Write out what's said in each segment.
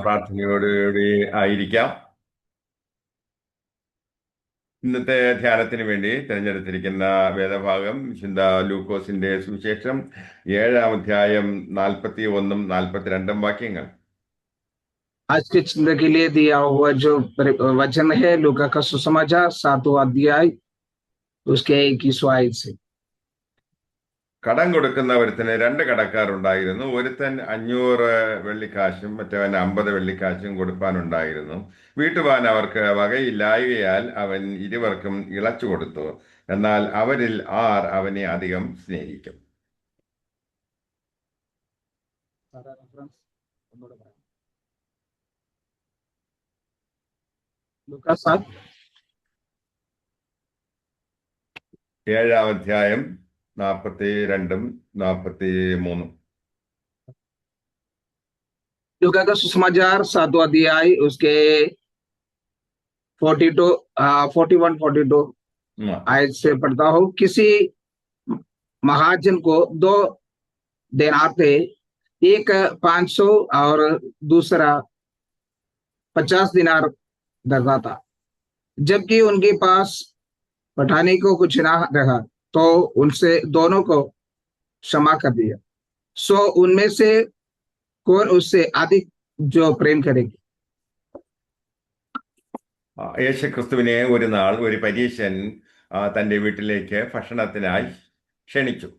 പ്രാർത്ഥനയോടുകൂടി ആയിരിക്കാം. ഇന്നത്തെ ധ്യാനത്തിന് വേണ്ടി തിരഞ്ഞെടുത്തിരിക്കുന്ന വേദഭാഗം വിശുദ്ധ ലൂക്കോസിന്റെ സുവിശേഷം 7-ാം അധ്യായം 41-ഉം 42-ഉം വാക്യങ്ങൾ. आज के चिंतन के लिए दिया हुआ जो वचन है लूका का सुसमाचार 7वां अध्याय उसके 21वां आयत से। കടം കൊടുക്കുന്ന ഒരുത്തന് 2 കടക്കാരുണ്ടായിരുന്നു. ഒരുത്തൻ 500 വെള്ളിക്കാശും മറ്റവൻ 50 വെള്ളിക്കാശും കൊടുപ്പാനുണ്ടായിരുന്നു. വീട്ടുവാൻ അവർക്ക് വകയില്ലായകയാൽ അവൻ ഇരുവർക്കും ഇളച്ചു കൊടുത്തു. എന്നാൽ അവരിൽ ആർ അവനെ അധികം സ്നേഹിക്കും? लूका 7 7-ാം അധ്യായം 42-ഉം 43-ഉം. लूका का सुसमाचार 7वां अध्याय उसके 41-42 आयत से पढ़ता हूँ। किसी महाजन को 2 देनार थे, एक 500 और दूसरा 50 दिनार धरता था। जबकि उनके पास पठाने को कुछ ना रहा तो उनसे दोनों को क्षमा कर दिया। सो उनमें से कौन उससे अधिक जो प्रेम करेगी? യേശുക്രിസ്തുവിനെ ഒരു നാൾ ഒരു പരീശൻ തന്റെ വീട്ടിലേക്ക് ഭക്ഷണത്തിനായി ക്ഷണിച്ചു.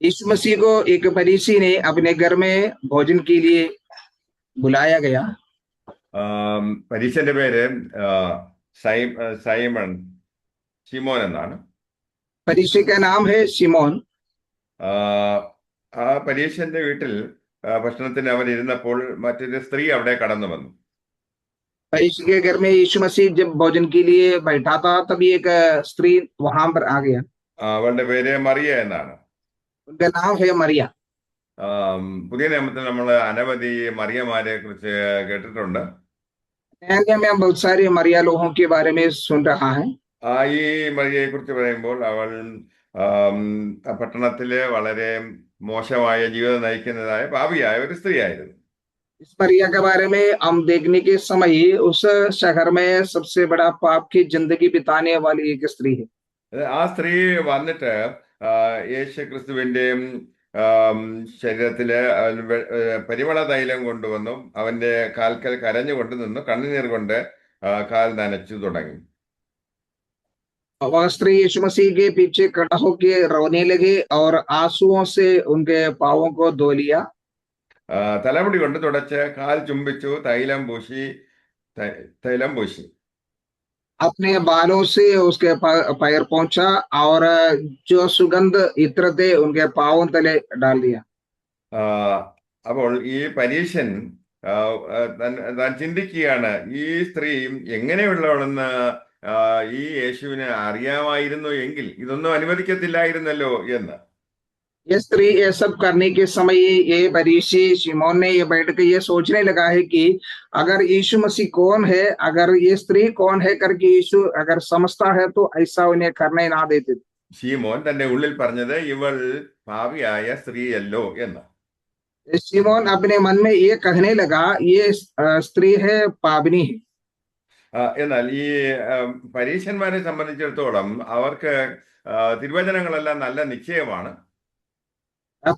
यीशु मसीह को एक फरीसी ने अपने घर में भोजन के लिए बुलाया गया। പരീശന്റെ പേര് ശിമോൻ എന്നാണ്. फरीसी का नाम है शिमोन। ആ പരീശന്റെ വീട്ടിൽ ഭക്ഷണത്തിന് അവൻ ഇരുന്നപ്പോൾ മറ്റൊരു സ്ത്രീ അവിടെ കടന്നു വന്നു. फरीसी के घर में यीशु मसीह जब भोजन के लिए बैठा था तभी एक स्त्री वहां पर आ गया। അവളുടെ പേര് മറിയ എന്നാണ്. उनका नाम है मरिया। പുതിയ നിയമത്തിൽ നമ്മൾ അനവധി മറിയമാരെ കുറിച്ച് കേട്ടിട്ടുണ്ട്. नया नियम में हम बहुत सारे मरिया लोगों के बारे में सुन रहा है। ഈ മറിയയെ കുറിച്ച് പറയുമ്പോൾ അവൾ പട്ടണത്തിലെ വളരെ മോശമായ ജീവിതം നയിക്കുന്നതായ പാപിയായ ഒരു സ്ത്രീയായിരുന്നു. इस मरिया के बारे में हम देखने के समय उस शहर में सबसे बड़ा पाप की जिंदगी बिताने वाली एक स्त्री है। ആ സ്ത്രീ വന്നിട്ട് യേശു ക്രിസ്തുവിന്റെ ശരീരത്തില് പരിമള തൈലം കൊണ്ടുവന്നു അവന്റെ കാൽക്കൽ കരഞ്ഞുകൊണ്ട് നിന്നു കണ്ണുനീർ കൊണ്ട് കാൽ നനച്ചു തുടങ്ങി. वह स्त्री यीशु मसीह के पीछे खड़ा होकर रोने लगे और आंसुओं से उनके पांवों को धो लिया। തലമുടി കൊണ്ട് തുടച്ച് കാൽ ചുംബിച്ചു തൈലം പൂശി अपने बालों से उसके पैर पहुंचा और जो सुगंध इत्र थे उनके पांवों तले डाल दिया। അപ്പോൾ ഈ പരീശൻ താൻ ചിന്തിക്കുകയാണ്, ഈ സ്ത്രീ എങ്ങനെയുള്ളവളെന്ന് ഈ യേശുവിനെ അറിയാമായിരുന്നു എങ്കിൽ ഇതൊന്നും അനുവദിക്കത്തില്ലായിരുന്നല്ലോ എന്ന്. ये स्त्री ये सब करने के समय ये फरीसी शिमोन ने ये बैठ के ये सोचने लगा है कि अगर यीशु मसीह कौन है, अगर ये स्त्री कौन है करके यीशु अगर समझता है तो ऐसा उन्हें करने ना देते। ശിമോൻ തന്റെ ഉള്ളിൽ പറഞ്ഞത് ഇവൾ പാപിയായ സ്ത്രീയല്ലോ എന്ന്. शिमोन अपने मन में ये कहने लगा ये स्त्री है पावनी है। എന്നാൽ ഈ പരീശന്മാരെ സംബന്ധിച്ചിടത്തോളം അവർക്ക് തിരുവചനങ്ങളെല്ലാം നല്ല നിശ്ചയമാണ്.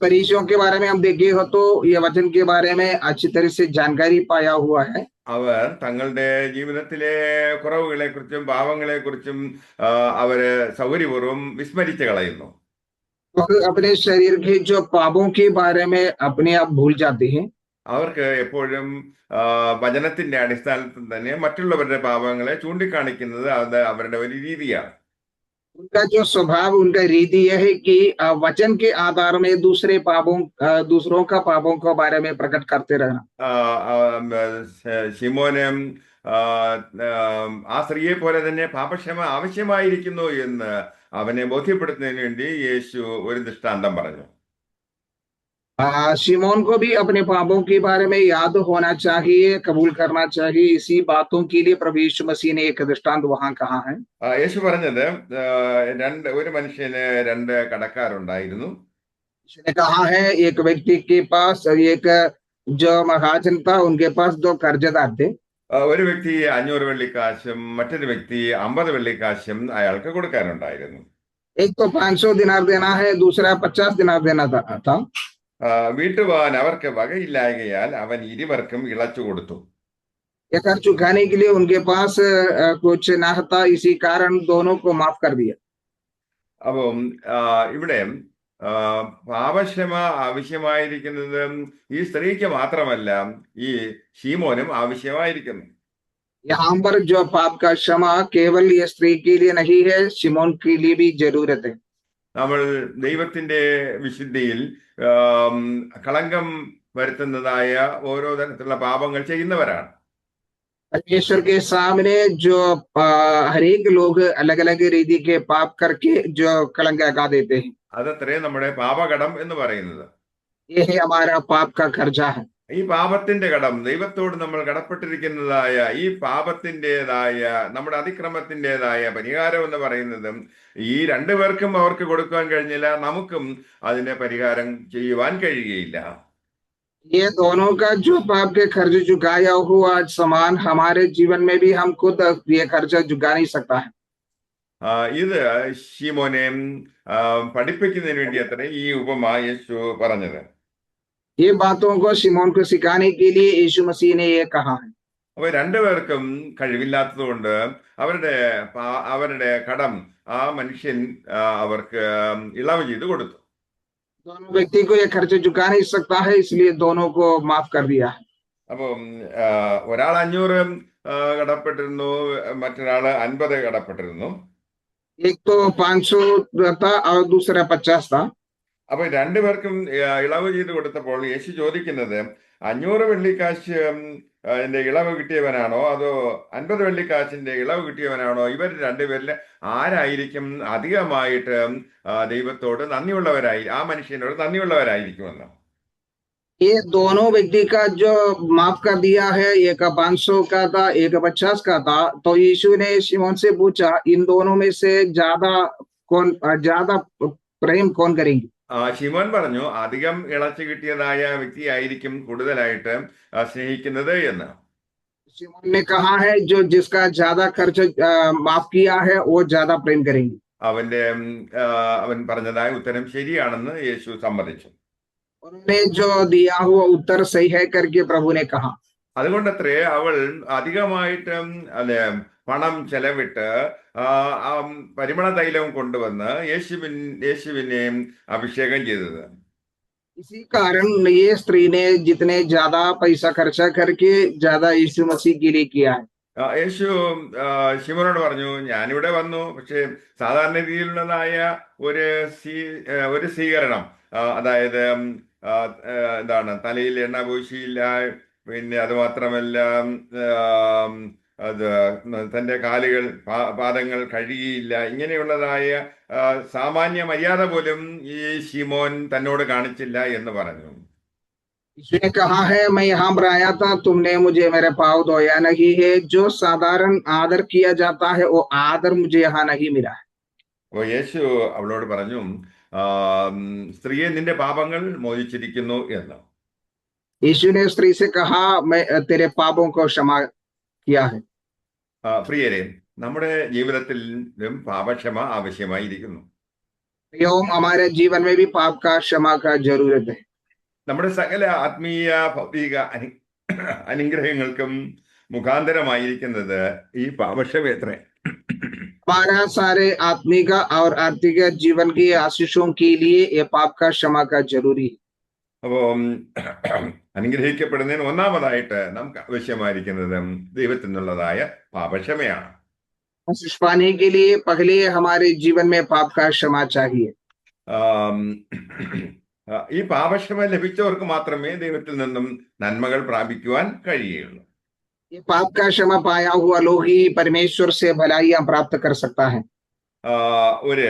फरीसियों के बारे में हम देखे हो तो ये वचन के बारे में अच्छी तरह से जानकारी पाया हुआ है। അവർ തങ്ങളുടെ ജീവിതത്തിലെ കുറവുകളെ കുറിച്ചും പാവങ്ങളെ കുറിച്ചും അവര് സൗകര്യപൂർവ്വം വിസ്മരിച്ചു കളയുന്നു. अपने शरीर के जो पापों के बारे में अपने आप भूल जाते हैं। അവർക്ക് എപ്പോഴും വചനത്തിന്റെ അടിസ്ഥാനത്തിൽ തന്നെ മറ്റുള്ളവരുടെ പാപങ്ങളെ ചൂണ്ടിക്കാണിക്കുന്നത് അത് അവരുടെ ഒരു രീതിയാണ്. उनका जो स्वभाव उनका रीति यह है कि वचन के आधार में दूसरों का पापों के बारे में प्रकट करते रहना। ശിമോന് ആ സ്ത്രീയെ പോലെ തന്നെ പാപക്ഷമ ആവശ്യമായിരിക്കുന്നു എന്ന് അവനെ ബോധ്യപ്പെടുത്തുന്നതിന് വേണ്ടി യേശു ഒരു ദൃഷ്ടാന്തം പറഞ്ഞു. शिमोन को भी अपने पापों के बारे में याद होना चाहिए, कबूल करना चाहिए। इसी बातों के लिए प्रभु यीशु मसीह ने एक दृष्टांत वहां कहा है। യേശു പറഞ്ഞത് ഒരു മനുഷ്യന് 2 കടക്കാരുണ്ടായിരുന്നു. उसने कहा है एक व्यक्ति के पास एक जो महाजन था उनके पास दो कर्जदार थे. ഒരു വ്യക്തി 500 വെള്ളിക്കാശും മറ്റൊരു വ്യക്തി 50 വെള്ളിക്കാശും അയാൾക്ക് കൊടുക്കാനുണ്ടായിരുന്നു. एक तो 500 दिनार देना है, दूसरा 50 दिनार देना था. വീട്ടുവാൻ അവർക്ക് വകയില്ലായകയാൽ അവൻ ഇരുവർക്കും ഇളച്ചു കൊടുത്തു. ये कर चुकाने के लिए उनके पास कुछ ना था, इसी कारण दोनों को माफ कर दिया. അപ്പം ഇവിടെ പാപക്ഷമ ആവശ്യമായിരിക്കുന്നത് ഈ സ്ത്രീക്ക് മാത്രമല്ല, ഈ ശീമോനും ആവശ്യമായിരിക്കുന്നു. यहाँ पर जो पाप का क्षमा केवल ये स्त्री के लिए नहीं है, शिमोन के लिए भी जरूरत है. നമ്മൾ ദൈവത്തിന്റെ വിശുദ്ധിയിൽ കളങ്കം വരുത്തുന്നതായ ഓരോ തരത്തിലുള്ള പാപങ്ങൾ ചെയ്യുന്നവരാണ്. परमेश्वर के सामने जो हर एक लोग अलग अलग रीति के पाप करके जो कलंक लगा देते हैं, അതത്രേ നമ്മുടെ പാപകടം എന്ന് പറയുന്നത്. ये है हमारा पाप का खर्चा है. ഈ പാപത്തിന്റെ കടം, ദൈവത്തോട് നമ്മൾ കടപ്പെട്ടിരിക്കുന്നതായ ഈ പാപത്തിൻ്റെതായ നമ്മുടെ അതിക്രമത്തിൻ്റെതായ പരിഹാരം എന്ന് പറയുന്നതും ഈ രണ്ടുപേർക്കും അവർക്ക് കൊടുക്കാൻ കഴിഞ്ഞില്ല, നമുക്കും അതിന്റെ പരിഹാരം ചെയ്യുവാൻ കഴിയുകയില്ല. ये दोनों का जो पाप के खर्च चुकाया हुआ समान हमारे जीवन में भी हम खुद ये खर्चा चुका नहीं सकता है. ഇത് ശീമോനെ പഠിപ്പിക്കുന്നതിന് വേണ്ടി അത്ര ഈ ഉപമ യേശു പറഞ്ഞത്. ये बातों को शिमोन को सिखाने के लिए यीशु मसीह ने ये कहा है. അപ്പൊ രണ്ടുപേർക്കും കഴിവില്ലാത്തത് കൊണ്ട് അവരുടെ കടം ആ മനുഷ്യൻ അവർക്ക് ഇളവ് ചെയ്ത് കൊടുത്തു. दोनों व्यक्ति को ये खर्च चुका नहीं सकता है, इसलिए दोनों को माफ कर दिया है. അപ്പം ഒരാൾ 500 കടപ്പെട്ടിരുന്നു, മറ്റൊരാള് 50 കടപ്പെട്ടിരുന്നു. एक तो 500 था और दूसरा 50 था. അപ്പൊ രണ്ടുപേർക്കും ഇളവ് ചെയ്ത് കൊടുത്തപ്പോൾ യേശു ചോദിക്കുന്നത് 500 വെള്ളിക്കാശ് ഇളവ് കിട്ടിയവനാണോ അതോ 50 വെള്ളിക്കാശിന്റെ ഇളവ് കിട്ടിയവനാണോ, ഇവർ രണ്ടുപേരിൽ ആരായിരിക്കും അധികമായിട്ട് ദൈവത്തോട് നന്ദിയുള്ളവരായി, ആ മനുഷ്യനോട് നന്ദിയുള്ളവരായിരിക്കുമെന്ന്. ये दोनों व्यक्ति का जो माफ कर दिया है, एक 500 का था, एक 50 का था. तो यीशु ने शिमोन से पूछा, इन दोनों में से ज्यादा प्रेम कौन करेंगे? ശിമോൻ പറഞ്ഞു, അധികം ഇളച്ചു കിട്ടിയതായ വ്യക്തിയായിരിക്കും കൂടുതലായിട്ട് സ്നേഹിക്കുന്നത് എന്ന്. शिमोन ने कहा है जो जिसका ज्यादा खर्च माफ किया है वो ज्यादा प्रेम करेंगे. അവൻ പറഞ്ഞതായ ഉത്തരം ശരിയാണെന്ന് യേശു സമ്മതിച്ചു. उन्होंने जो दिया हुआ उत्तर सही है करके प्रभु ने कहा. അതുകൊണ്ടത്രേ അവൾ അധികമായിട്ട് പണം ചെലവിട്ട് പരിമള തൈലം കൊണ്ടുവന്ന് യേശുവിനെ അഭിഷേകം ചെയ്തത്. इसी कारण ये स्त्री ने जितने ज्यादा पैसा खर्चा करके ज्यादा यीशु मसीह के लिए किया है. യേശു ശിമോനോട് പറഞ്ഞു, ഞാനിവിടെ വന്നു, പക്ഷെ സാധാരണ രീതിയിലുള്ളതായ ഒരു സ്വീകരണം, അതായത് എന്താണ്, തലയിൽ എണ്ണ പൂശിയില്ല, പിന്നെ അത് മാത്രമല്ല അത് തൻ്റെ പാദങ്ങൾ കഴുകിയില്ല, ഇങ്ങനെയുള്ളതായ സാമാന്യ മര്യാദ പോലും ഈ ശിമോൻ തന്നോട് കാണിച്ചില്ല എന്ന് പറഞ്ഞു. इसने कहा है, मैं यहाँ पर आया था, तुमने मुझे मेरे पाँव धोया नहीं है. जो साधारण आदर किया जाता है वो आदर मुझे यहाँ नहीं मिला है. അപ്പോൾ യേശു അവളോട് പറഞ്ഞു, സ്ത്രീയെ, നിന്റെ പാപങ്ങൾ മോചിച്ചിരിക്കുന്നു എന്ന്. यीशु ने स्त्री से कहा, मैं तेरे पापों को क्षमा किया है. പ്രിയരെ, നമ്മുടെ ജീവിതത്തിലും പാപക്ഷമ ആവശ്യമായിരിക്കുന്നു. हमारे जीवन में भी पाप का क्षमा का जरूरत है. നമ്മുടെ സകല ആത്മീയ ഭൗതിക അനുഗ്രഹങ്ങൾക്കും മുഖാന്തരമായിരിക്കുന്നത് ഈ പാപക്ഷമയത്രേ. हमारा सारे आत्मिक और आर्थिक जीवन के आशीषों के लिए ये पाप का क्षमा का जरूरी है. അപ്പോ അനുഗ്രഹിക്കപ്പെടുന്നതിന് ഒന്നാമതായിട്ട് നമുക്ക് ആവശ്യമായിരിക്കുന്നത് ദൈവത്തിൽ നിന്നുള്ളതായ പാപക്ഷമയാണ്. आशीष पाने के लिए पहले हमारे जीवन में पाप का क्षमा चाहिए. ഈ പാപക്ഷമ ലഭിച്ചവർക്ക് മാത്രമേ ദൈവത്തിൽ നിന്നും നന്മകൾ പ്രാപിക്കുവാൻ കഴിയുള്ളൂ. ये पाप का क्षमा पाया हुआ लोग ही परमेश्वर से भलाइयां प्राप्त कर सकता है. ഒരു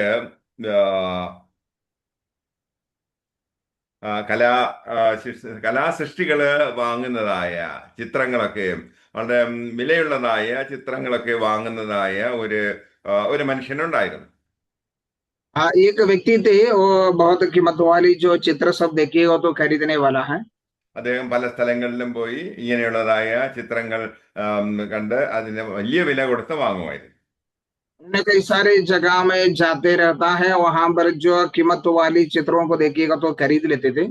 കലാസൃഷ്ടികള് വാങ്ങുന്നതായ ചിത്രങ്ങളൊക്കെ, വളരെ വിലയുള്ളതായ ചിത്രങ്ങളൊക്കെ വാങ്ങുന്നതായ ഒരു മനുഷ്യനുണ്ടായിരുന്നു. एक व्यक्ति थे, वो बहुत कीमत वाली जो चित्र सब देखे वो तो खरीदने वाला है. അദ്ദേഹം പല സ്ഥലങ്ങളിലും പോയി ഇങ്ങനെയുള്ളതായ ചിത്രങ്ങൾ കണ്ട് അതിന് വലിയ വില കൊടുത്ത് വാങ്ങുമായിരുന്നു. उन्हें कई सारे जगह में जाते रहता है, वहां पर जो कीमत वाली चित्रों को देखिएगा तो खरीद लेते थे।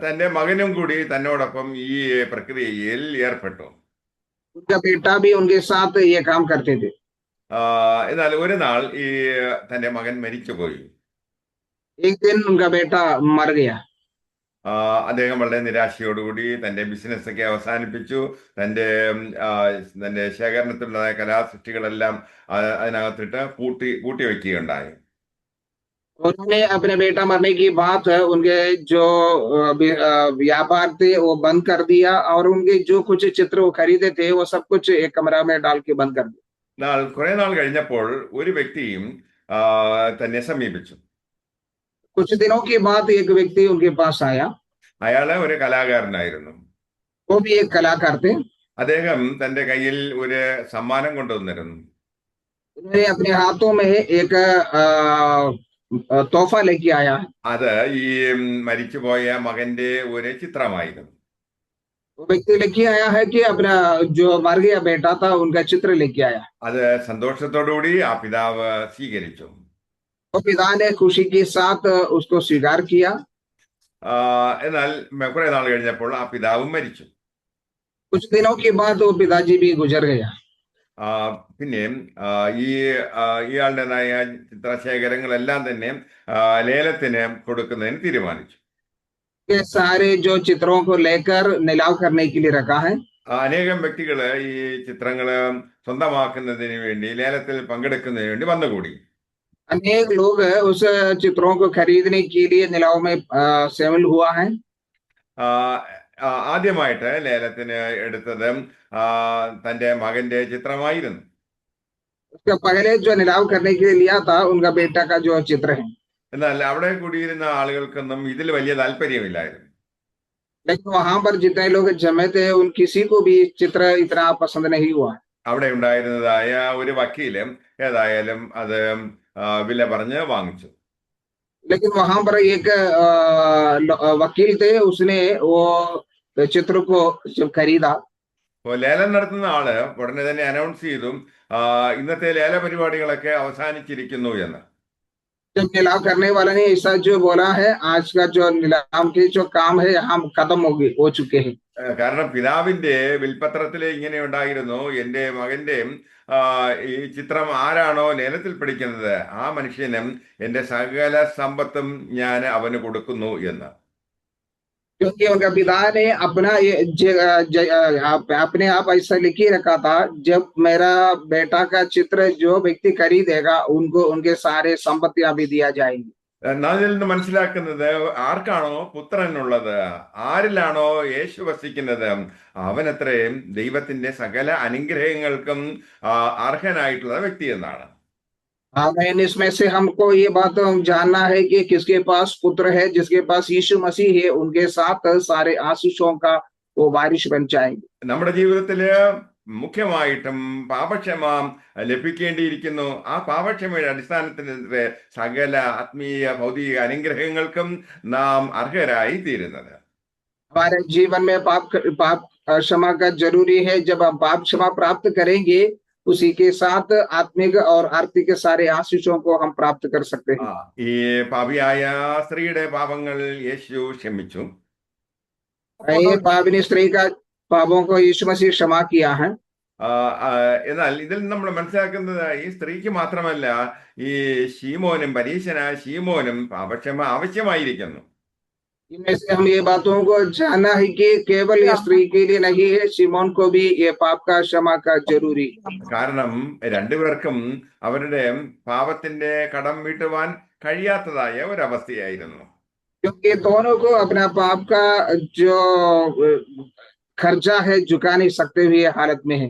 തന്റെ മകനും കൂടി തന്നോടൊപ്പം ഈ പ്രക്രിയയിൽ ഏർപ്പെട്ടു. उनका बेटा भी उनके साथ ये काम करते थे। എന്നാൽ ഒരു നാൾ ഈ തന്റെ മകൻ മരിച്ചുപോയി. एक दिन उनका बेटा मर गया। അദ്ദേഹം വളരെ നിരാശയോടുകൂടി തന്റെ ബിസിനസ് ഒക്കെ അവസാനിപ്പിച്ചു. തന്റെ തന്റെ ശേഖരണത്തിലുള്ളതായ കലാസൃഷ്ടികളെല്ലാം അതിനകത്തിട്ട് പൂട്ടി വയ്ക്കുകയുണ്ടായി. उन्होंने अपने बेटा मरने की बात उनके जो व्यापार थे वो बंद कर दिया, और उनके जो कुछ चित्र वो खरीदे थे वो सब कुछ एक कमरा में डाल के बंद कर दिया। കുറെ നാൾ കഴിഞ്ഞപ്പോൾ ഒരു വ്യക്തിയും തന്നെ സമീപിച്ചു. कुछ दिनों के बाद एक व्यक्ति उनके पास आया। അയാള് ഒരു കലാകാരനായിരുന്നു. वो भी एक कलाकार थे। അദ്ദേഹം തന്റെ കയ്യിൽ ഒരു സമ്മാനം കൊണ്ടുവന്നിരുന്നു. उन्होंने अपने हाथों में एक तोहफा लेके आया। അത് ഈ മരിച്ചുപോയ മകന്റെ ഒരു ചിത്രമായിരുന്നു. वो व्यक्ति लेके आया है कि अपना जो मर गया बेटा था उनका चित्र लेके आया। അത് സന്തോഷത്തോടുകൂടി ആ പിതാവ് സ്വീകരിച്ചു. तो पिता ने खुशी के साथ उसको स्वीकार किया। എന്നാൽ കുറെ നാൾ കഴിഞ്ഞപ്പോൾ ആ പിതാവും മരിച്ചു. कुछ दिनों के बाद वो पिताजी भी गुजर गया। പിന്നെ ഈ ഇയാളുടേതായ ചിത്രശേഖരങ്ങളെല്ലാം തന്നെ ലേലത്തിന് കൊടുക്കുന്നതിന് തീരുമാനിച്ചു. ये सारे जो चित्रों को लेकर निलाव करने के लिए रखा है। അനേകം വ്യക്തികള് ഈ ചിത്രങ്ങള് സ്വന്തമാക്കുന്നതിന് വേണ്ടി ലേലത്തിൽ പങ്കെടുക്കുന്നതിന് വേണ്ടി വന്നുകൂടി. अनेक लोग उस चित्रों को खरीदने के लिए निलाव में शामिल हुआ है। ആദ്യമായിട്ട് ലേലത്തിന് എടുത്തത് തന്റെ മകന്റെ ചിത്രമായിരുന്നു. उसका पहले जो निलाव करने के लिए लिया था उनका बेटा का जो चित्र है। എന്നാൽ അവിടെ കൂടിയിരുന്ന ആളുകൾക്കൊന്നും ഇതിൽ വലിയ താല്പര്യമില്ലായിരുന്നു. लेकिन वहां पर जितने लोग जमे थे उन किसी को भी चित्र इतना पसंद नहीं हुआ। അവിടെ ഉണ്ടായിരുന്നതായ ഒരു വക്കീല് ഏതായാലും അത് വില പറഞ്ഞ് വാങ്ങിച്ചു. लेकिन वहां पर एक वकील थे, उसने वो चित्र को जब खरीदा അപ്പോൾ ലേലം നടത്തുന്ന ആള് ഉടനെ തന്നെ അനൗൺസ് ചെയ്തു ഇന്നത്തെ ലേല പരിപാടികളൊക്കെ അവസാനിച്ചിരിക്കുന്നു എന്ന്. जब नीलाम करने वाले ने ऐसा जो बोला है, आज का जो नीलाम के जो काम है हम खत्म हो चुके हैं। കാരണം പിതാവിന്റെ വിൽപത്രത്തിൽ ഇങ്ങനെ ഉണ്ടായിരുന്നു, എന്റെ മകന്റെ ഈ ചിത്രം ആരാണോ ലേലത്തിൽ പിടിക്കുന്നത് ആ മനുഷ്യനും എന്റെ സകല സമ്പത്തും ഞാൻ അവന് കൊടുക്കുന്നു എന്ന്. क्योंकि उनका पिता ने अपना अपने आप ऐसा लिख ही रखा था, जब मेरा बेटा का चित्र जो व्यक्ति खरीदेगा उनको उनके सारे संपत्तियां भी दिया जाएंगी। അതിൽ നിന്ന് മനസ്സിലാക്കുന്നത് ആർക്കാണോ പുത്രനുള്ളത്, ആരിലാണോ യേശു വസിക്കുന്നത് അവനത്രയും ദൈവത്തിന്റെ സകല അനുഗ്രഹങ്ങൾക്കും അർഹനായിട്ടുള്ള വ്യക്തി എന്നാണ്. इसमें से हमको ये बात जानना है कि किसके पास पुत्र है, जिसके पास यीशु मसीह है, उनके साथ सारे आशीषों का वो वारिश बन जाएंगे। നമ്മുടെ ജീവിതത്തില് മുഖ്യമായിട്ടും പാപക്ഷമ ലഭിക്കേണ്ടിയിരിക്കുന്നു. ആ പാപക്ഷമയുടെ അടിസ്ഥാനത്തിൽ സകല ആത്മീയ ഭൗതിക അനുഗ്രഹങ്ങൾക്കും നാം അർഹരായി തീരുന്നത്. हमारे जीवन में पाप क्षमा का जरूरी है। जब हम पाप क्षमा प्राप्त करेंगे उसी के साथ आत्मिक और आर्थिक सारे आशीषों को हम प्राप्त कर सकते हैं। ഈ പാപിയായ സ്ത്രീയുടെ പാപങ്ങൾ യേശു ക്ഷമിച്ചു. ये पापिनी स्त्री का पापों को यीशु मसीह क्षमा किया है। എന്നാൽ ഇതിൽ നമ്മൾ മനസ്സിലാക്കുന്നത് ഈ സ്ത്രീക്ക് മാത്രമല്ല, ഈ ശീമോനും പരീശനായ ശീമോനും പാപക്ഷമ ആവശ്യമായിരിക്കുന്നു. इनमें से हम ये बातों को जानना है कि केवल ये स्त्री के लिए नहीं है, शिमोन को भी ये पाप का क्षमा का जरूरी। കാരണം രണ്ടുപേർക്കും അവരുടെ പാപത്തിന്റെ കടം വീട്ടുവാൻ കഴിയാത്തതായ ഒരവസ്ഥയായിരുന്നു. क्योंकि दोनों को अपना पाप का जो खर्चा है चुका नहीं सकते हुए हालत में है।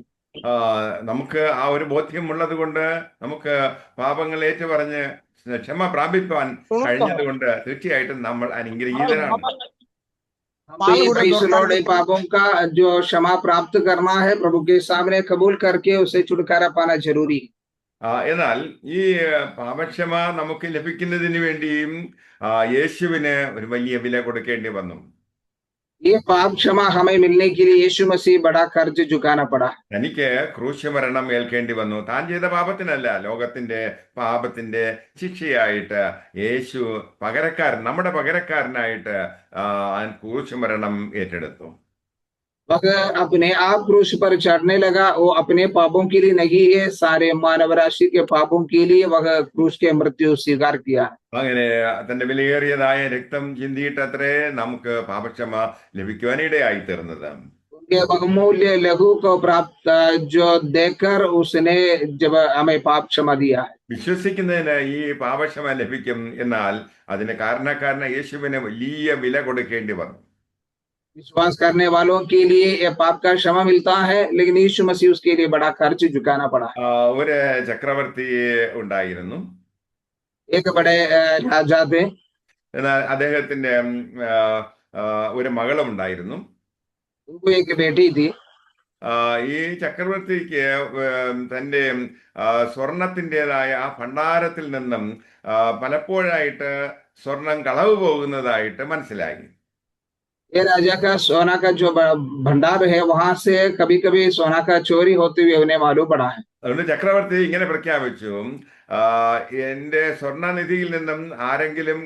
നമുക്ക് ആ ഒരു ബോധ്യമുള്ളത് കൊണ്ട് നമുക്ക് പാപങ്ങൾ ഏറ്റുപറഞ്ഞ് ക്ഷമ പ്രാപിപ്പാൻ കഴിഞ്ഞതുകൊണ്ട് തീർച്ചയായിട്ടും നമ്മൾ അനുഗ്രഹീതരാണ്. पापों का जो क्षमा प्राप्त करना है, प्रभु के सामने कबूल करके उसे छुटकारा पाना जरूरी है। എന്നാൽ ഈ പാപക്ഷമ നമുക്ക് ലഭിക്കുന്നതിന് വേണ്ടിയും യേശുവിന് ഒരു വലിയ വില കൊടുക്കേണ്ടി വന്നു. ये पाप क्षमा हमें मिलने के लिए यीशु मसीह बड़ा कर्ज चुकाना पड़ा। തനിക്ക് ക്രൂശ് മരണം ഏൽക്കേണ്ടി വന്നു. താൻ ചെയ്ത പാപത്തിനല്ല, ലോകത്തിന്റെ പാപത്തിന്റെ ശിക്ഷയായിട്ട് യേശു പകരക്കാരൻ, നമ്മുടെ പകരക്കാരനായിട്ട് ക്രൂശ് മരണം ഏറ്റെടുത്തു. वह अपने आप क्रूस पर चढ़ने लगा। वो अपने पापों के लिए नहीं है, सारे मानव राशि के पापों के लिए वह क्रूस के मृत्यु स्वीकार किया। അങ്ങനെ തന്റെ വിലയേറിയതായ രക്തം ചിന്തിയിട്ടത്രേ നമുക്ക് പാപക്ഷമ ലഭിക്കുവാനിടയായി തീർന്നത്. उनके बहुमूल्य लहू को प्राप्त जो देकर उसने जब हमें पाप क्षमा दिया है। വിശ്വസിക്കുന്നതിന് ഈ പാപക്ഷമ ലഭിക്കും. എന്നാൽ അതിന് കാരണക്കാരന യേശുവിന് വലിയ വില കൊടുക്കേണ്ടി വന്നു. विश्वास करने वालों के लिए ये पाप का क्षमा मिलता है, लेकिन यीशु मसीह उसके लिए बड़ा खर्च चुकाना पड़ा। ഒരു ചക്രവർത്തി ഉണ്ടായിരുന്നു. एक बड़े राजा थे, എന്നാൽ അദ്ദേഹത്തിന്റെ ഒരു മകളും ഉണ്ടായിരുന്നു. उनको एक बेटी थी। ഈ ചക്രവർത്തിക്ക് തന്റെ സ്വർണത്തിൻ്റെതായ ആ ഭണ്ഡാരത്തിൽ നിന്നും പലപ്പോഴായിട്ട് സ്വർണം കളവ് പോകുന്നതായിട്ട് മനസ്സിലായി. ये राजा का सोना का जो भंडार है, वहां से कभी कभी सोना का चोरी होते हुए उन्हें मालूम पड़ा है। അതുകൊണ്ട് ചക്രവർത്തി ഇങ്ങനെ പ്രഖ്യാപിച്ചു, എന്റെ സ്വർണ്ണനിധിയിൽ നിന്നും ആരെങ്കിലും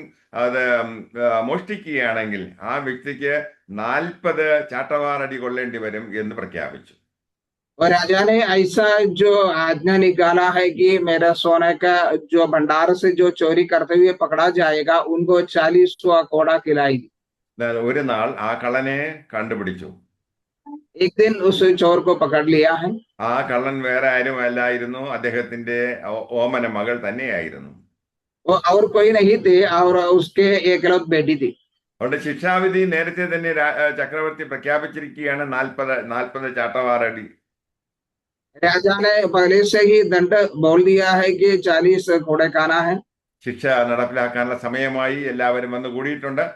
അത് മോഷ്ടിക്കുകയാണെങ്കിൽ ആ വ്യക്തിക്ക് 40 ചാട്ടവാറടി കൊള്ളേണ്ടി വരും എന്ന് പ്രഖ്യാപിച്ചു. और राजा ने ऐसा जो आज्ञा निकाला है कि मेरा सोने का जो भंडार से जो चोरी करते हुए पकड़ा जाएगा, उनको 40वां कोड़ा खिलाएगी। ഒരു നാൾ ആ കള്ളനെ കണ്ടുപിടിച്ചു. एक दिन उस चोर को पकड़ लिया है। ആ കള്ളൻ വേറെ ആരും അല്ലായിരുന്നു, അദ്ദേഹത്തിന്റെ ഓമന മകൾ തന്നെയായിരുന്നു. वो और कोई नहीं थे, और उसके एकलौत बेटी थी। അതുകൊണ്ട് ശിക്ഷാവിധി നേരത്തെ തന്നെ ചക്രവർത്തി പ്രഖ്യാപിച്ചിരിക്കുകയാണ്, 40 ചാട്ടവാറടി. राजा ने पहले से ही दंड बोल दिया है कि 40 घोड़े खाना है। ശിക്ഷ നടപ്പിലാക്കാനുള്ള സമയമായി. എല്ലാവരും വന്ന് കൂടിയിട്ടുണ്ട്.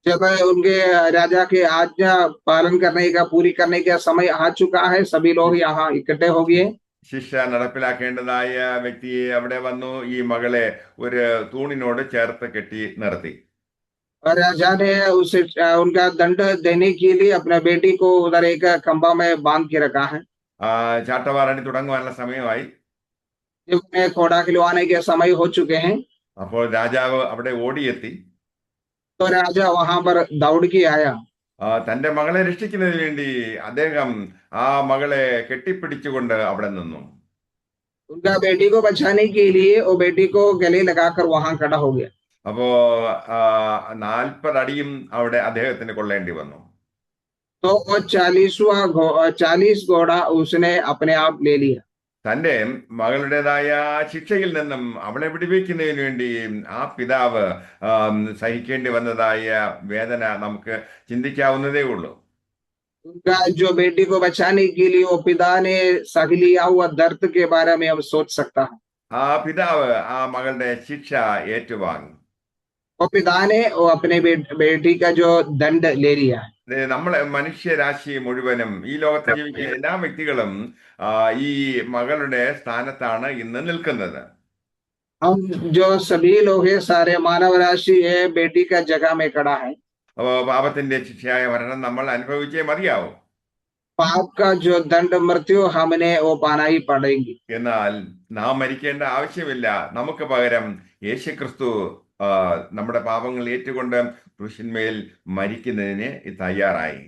जब उनके राजा के आज्ञा पालन करने का, पूरी करने का समय आ चुका है, सभी लोग यहाँ इकट्ठे हो गए। ശിക്ഷ നടപ്പിലാക്കേണ്ടതായ വ്യക്തിയെ അവിടെ വന്നു ഈ മകളെ ഒരു തൂണിനോട് ചേർത്ത് കെട്ടി നിർത്തി. और राजा ने उसे उनका दंड देने के लिए अपने बेटी को उधर एक खंभा में बांध के रखा है। ചാട്ടവാറടി തുടങ്ങുവാനുള്ള സമയമായി. जब उन्हें घोड़ा खिलवाने के समय हो चुके हैं, അപ്പോൾ രാജാവ് അവിടെ ഓടിയെത്തി. तो राजा वहां पर दौड़ के आया। തന്റെ മകളെ രക്ഷിക്കുന്നതിന് വേണ്ടി അദ്ദേഹം ആ മകളെ കെട്ടിപ്പിടിച്ചുകൊണ്ട് അവിടെ നിന്നു. उनका बेटी को बचाने के लिए वो बेटी को गले लगाकर वहां खड़ा हो गया। അപ്പോ 40 അടിയും അവിടെ അദ്ദേഹത്തിന് കൊള്ളേണ്ടി വന്നു. तो वो 40 घोड़ा उसने अपने आप ले लिया। തന്റെ മകളുടേതായ ശിക്ഷയിൽ നിന്നും അവളെ വിടുവിക്കുന്നതിന് വേണ്ടി ആ പിതാവ് സഹിക്കേണ്ടി വന്നതായ വേദന നമുക്ക് ചിന്തിക്കാവുന്നതേ ഉള്ളൂ. उनका जो बेटी को बचाने के लिए वो पिता ने सह लिया हुआ दर्द के बारे में हम सोच सकता है। ആ പിതാവ് ആ മകളുടെ ശിക്ഷ ഏറ്റുവാങ്ങി. वो पिता ने वो अपने बेटी का जो दंड ले लिया। നമ്മളെ മനുഷ്യരാശി മുഴുവനും ഈ ലോകത്ത് ജീവിക്കുന്ന എല്ലാ വ്യക്തികളും ഈ മകളുടെ സ്ഥാനത്താണ് ഇന്ന് നിൽക്കുന്നത്. हम जो सभी लोग हैं, सारे मानव राशि है, बेटी का जगह में खड़ा है। അപ്പോ പാപത്തിന്റെ ശിക്ഷയായ മരണം നമ്മൾ അനുഭവിച്ചേ മതിയാവും. पाप का जो दंड मृत्यु हमने वो पाना ही पड़ेगी। എന്നാൽ നാം മരിക്കേണ്ട ആവശ്യമില്ല. നമുക്ക് പകരം യേശുക്രിസ്തു നമ്മുടെ പാപങ്ങൾ ഏറ്റുകൊണ്ട് ക്രൂശിന്മേൽ മരിക്കുന്നതിന് തയ്യാറായി.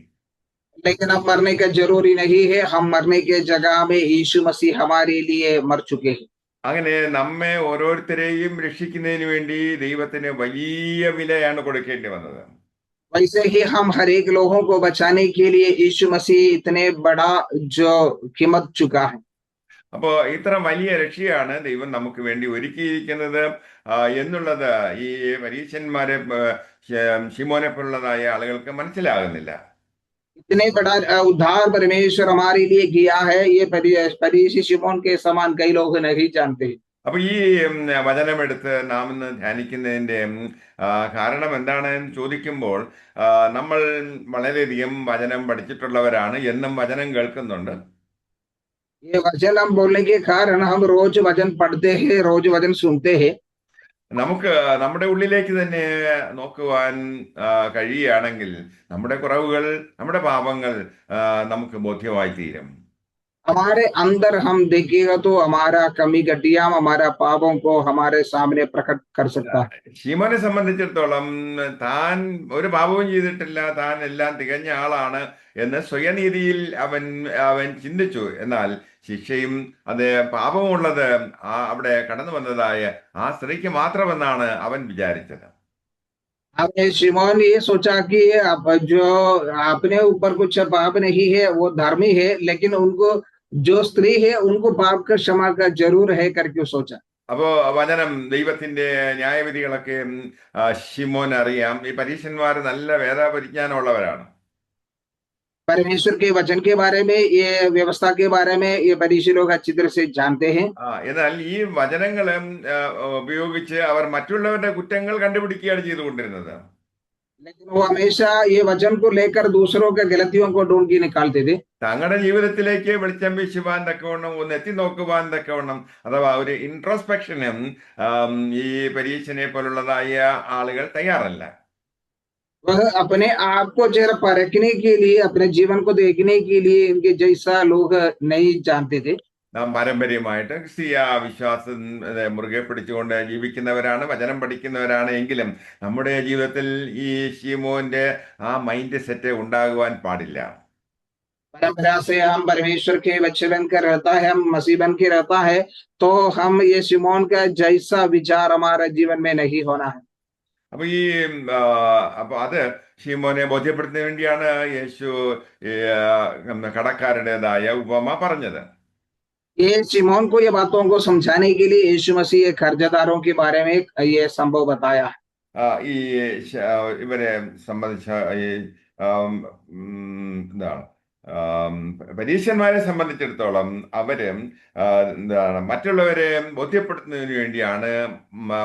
लेकिन अब मरने का जरूरी नहीं है, हम मरने के जगह में यीशु मसीह हमारे लिए मर चुके हैं। അങ്ങനെ നമ്മെ ഓരോരുത്തരെയും രക്ഷിക്കുന്നതിന് വേണ്ടി ദൈവത്തിന് വലിയ വിലയാണ് കൊടുക്കേണ്ടി വന്നത്. वैसे ही हम हर एक लोगों को बचाने के लिए यीशु मसीह इतने बड़ा जो कीमत चुका है। അപ്പോ ഇത്ര വലിയ രക്ഷയാണ് ദൈവം നമുക്ക് വേണ്ടി ഒരുക്കിയിരിക്കുന്നത് എന്നുള്ളത് ഈ പരീശന്മാരെ ശിമോനെ പോലുള്ളതായ ആളുകൾക്ക് മനസ്സിലാകുന്നില്ല. इतने बड़ा उद्धार परमेश्वर हमारे लिए किया है, ये फरीसी शिमोन के समान कई लोग नहीं जानते। അപ്പൊ ഈ വചനമെടുത്ത് നാം ഇന്ന് ധ്യാനിക്കുന്നതിന്റെ കാരണം എന്താണെന്ന് ചോദിക്കുമ്പോൾ നമ്മൾ വളരെയധികം വചനം പഠിച്ചിട്ടുള്ളവരാണ്, എന്നും വചനം കേൾക്കുന്നുണ്ട്. ये वचन हम बोलने के कारण हम रोज वचन पढ़ते हैं, रोज वचन सुनते हैं। നമുക്ക് നമ്മുടെ ഉള്ളിലേക്ക് തന്നെ നോക്കുവാൻ കഴിയുകയാണെങ്കിൽ നമ്മുടെ കുറവുകൾ, നമ്മുടെ പാപങ്ങൾ നമുക്ക് ബോധ്യമായി തീരും. हमारे अंदर हम देखिएगा तो हमारा कमी घटिया हमारा पापों को हमारे सामने प्रकट कर सकता है। ശിമോനെ സംബന്ധിച്ചിടത്തോളം താൻ ഒരു പാപവും ചെയ്തിട്ടില്ല, താൻ എല്ലാം തികഞ്ഞ ആളാണ് എന്ന് സ്വയനീതിയിൽ അവൻ അവൻ ചിന്തിച്ചു. എന്നാൽ ശിക്ഷയും അത് പാപമുള്ളത് അവിടെ കടന്നു വന്നതായ ആ സ്ത്രീക്ക് മാത്രമെന്നാണ് അവൻ വിചാരിച്ചത്. आपने शिमोन ये सोचा कि अब जो अपने ऊपर कुछ पाप नहीं है वो धर्मी है, लेकिन उनको जो स्त्री है उनको पाप का क्षमा का जरूर है करके सोचा। അപ്പോ വചനം, ദൈവത്തിന്റെ ന്യായവിധികളൊക്കെ ശിമോൻ അറിയാം. ഈ പരീശന്മാർ നല്ല വേദപരിജ്ഞാനമുള്ളവരാണ്. परमेश्वर के वचन के बारे में, ये व्यवस्था के बारे में ये फरीसी लोग अच्छी तरह से जानते हैं। എന്നാൽ ഈ വചനങ്ങളെ ഉപയോഗിച്ച് അവർ മറ്റുള്ളവരുടെ കുറ്റങ്ങൾ കണ്ടുപിടിക്കുകയാണ് ചെയ്തുകൊണ്ടിരുന്നത്. लेकिन वो हमेशा ये वचन को लेकर दूसरों के गलतियों को ढूंढ के निकालते थे। തങ്ങളുടെ ജീവിതത്തിലേക്ക് വെളിച്ചം വീശുവാൻ തക്കവണ്ണം, ഒന്ന് എത്തി നോക്കുവാൻ തക്കവണ്ണം, അഥവാ ഒരു ഇൻട്രോസ്പെക്ഷനും ഈ പരീക്ഷനെ പോലുള്ളതായ ആളുകൾ തയ്യാറല്ല. वह अपने आप को जरा परखने के लिए, अपने जीवन को देखने के लिए इनके जैसा लोग नहीं जानते थे। നാം പാരമ്പര്യമായിട്ട് ക്രിസ്തീയ വിശ്വാസം മുറുകെ പിടിച്ചുകൊണ്ട് ജീവിക്കുന്നവരാണ്, വചനം പഠിക്കുന്നവരാണ്. എങ്കിലും നമ്മുടെ ജീവിതത്തിൽ ഈ ശിമോന്റെ ആ മൈൻഡ് സെറ്റ് ഉണ്ടാകുവാൻ പാടില്ല. परंपरा से हम परमेश्वर के बच्चे बनकर रहता है, हम मसीह बन के रहता है, तो हम ये शिमोन का जैसा विचार हमारा जीवन में नहीं होना है। അപ്പൊ അപ്പൊ അത് ശിമോനെ ബോധ്യപ്പെടുത്തുന്നതിന് വേണ്ടിയാണ് യേശു കടക്കാരുടേതായ ഉപമ പറഞ്ഞത്. ये शिमोन को ये बातों को समझाने के लिए यीशु मसीह कर्जदारों के बारे में ये संभव बताया। ഈ ഇവരെ സംബന്ധിച്ച ഈ എന്താണ്, പരീശന്മാരെ സംബന്ധിച്ചിടത്തോളം അവര് എന്താണ്, മറ്റുള്ളവരെ ബോധ്യപ്പെടുത്തുന്നതിന് വേണ്ടിയാണ്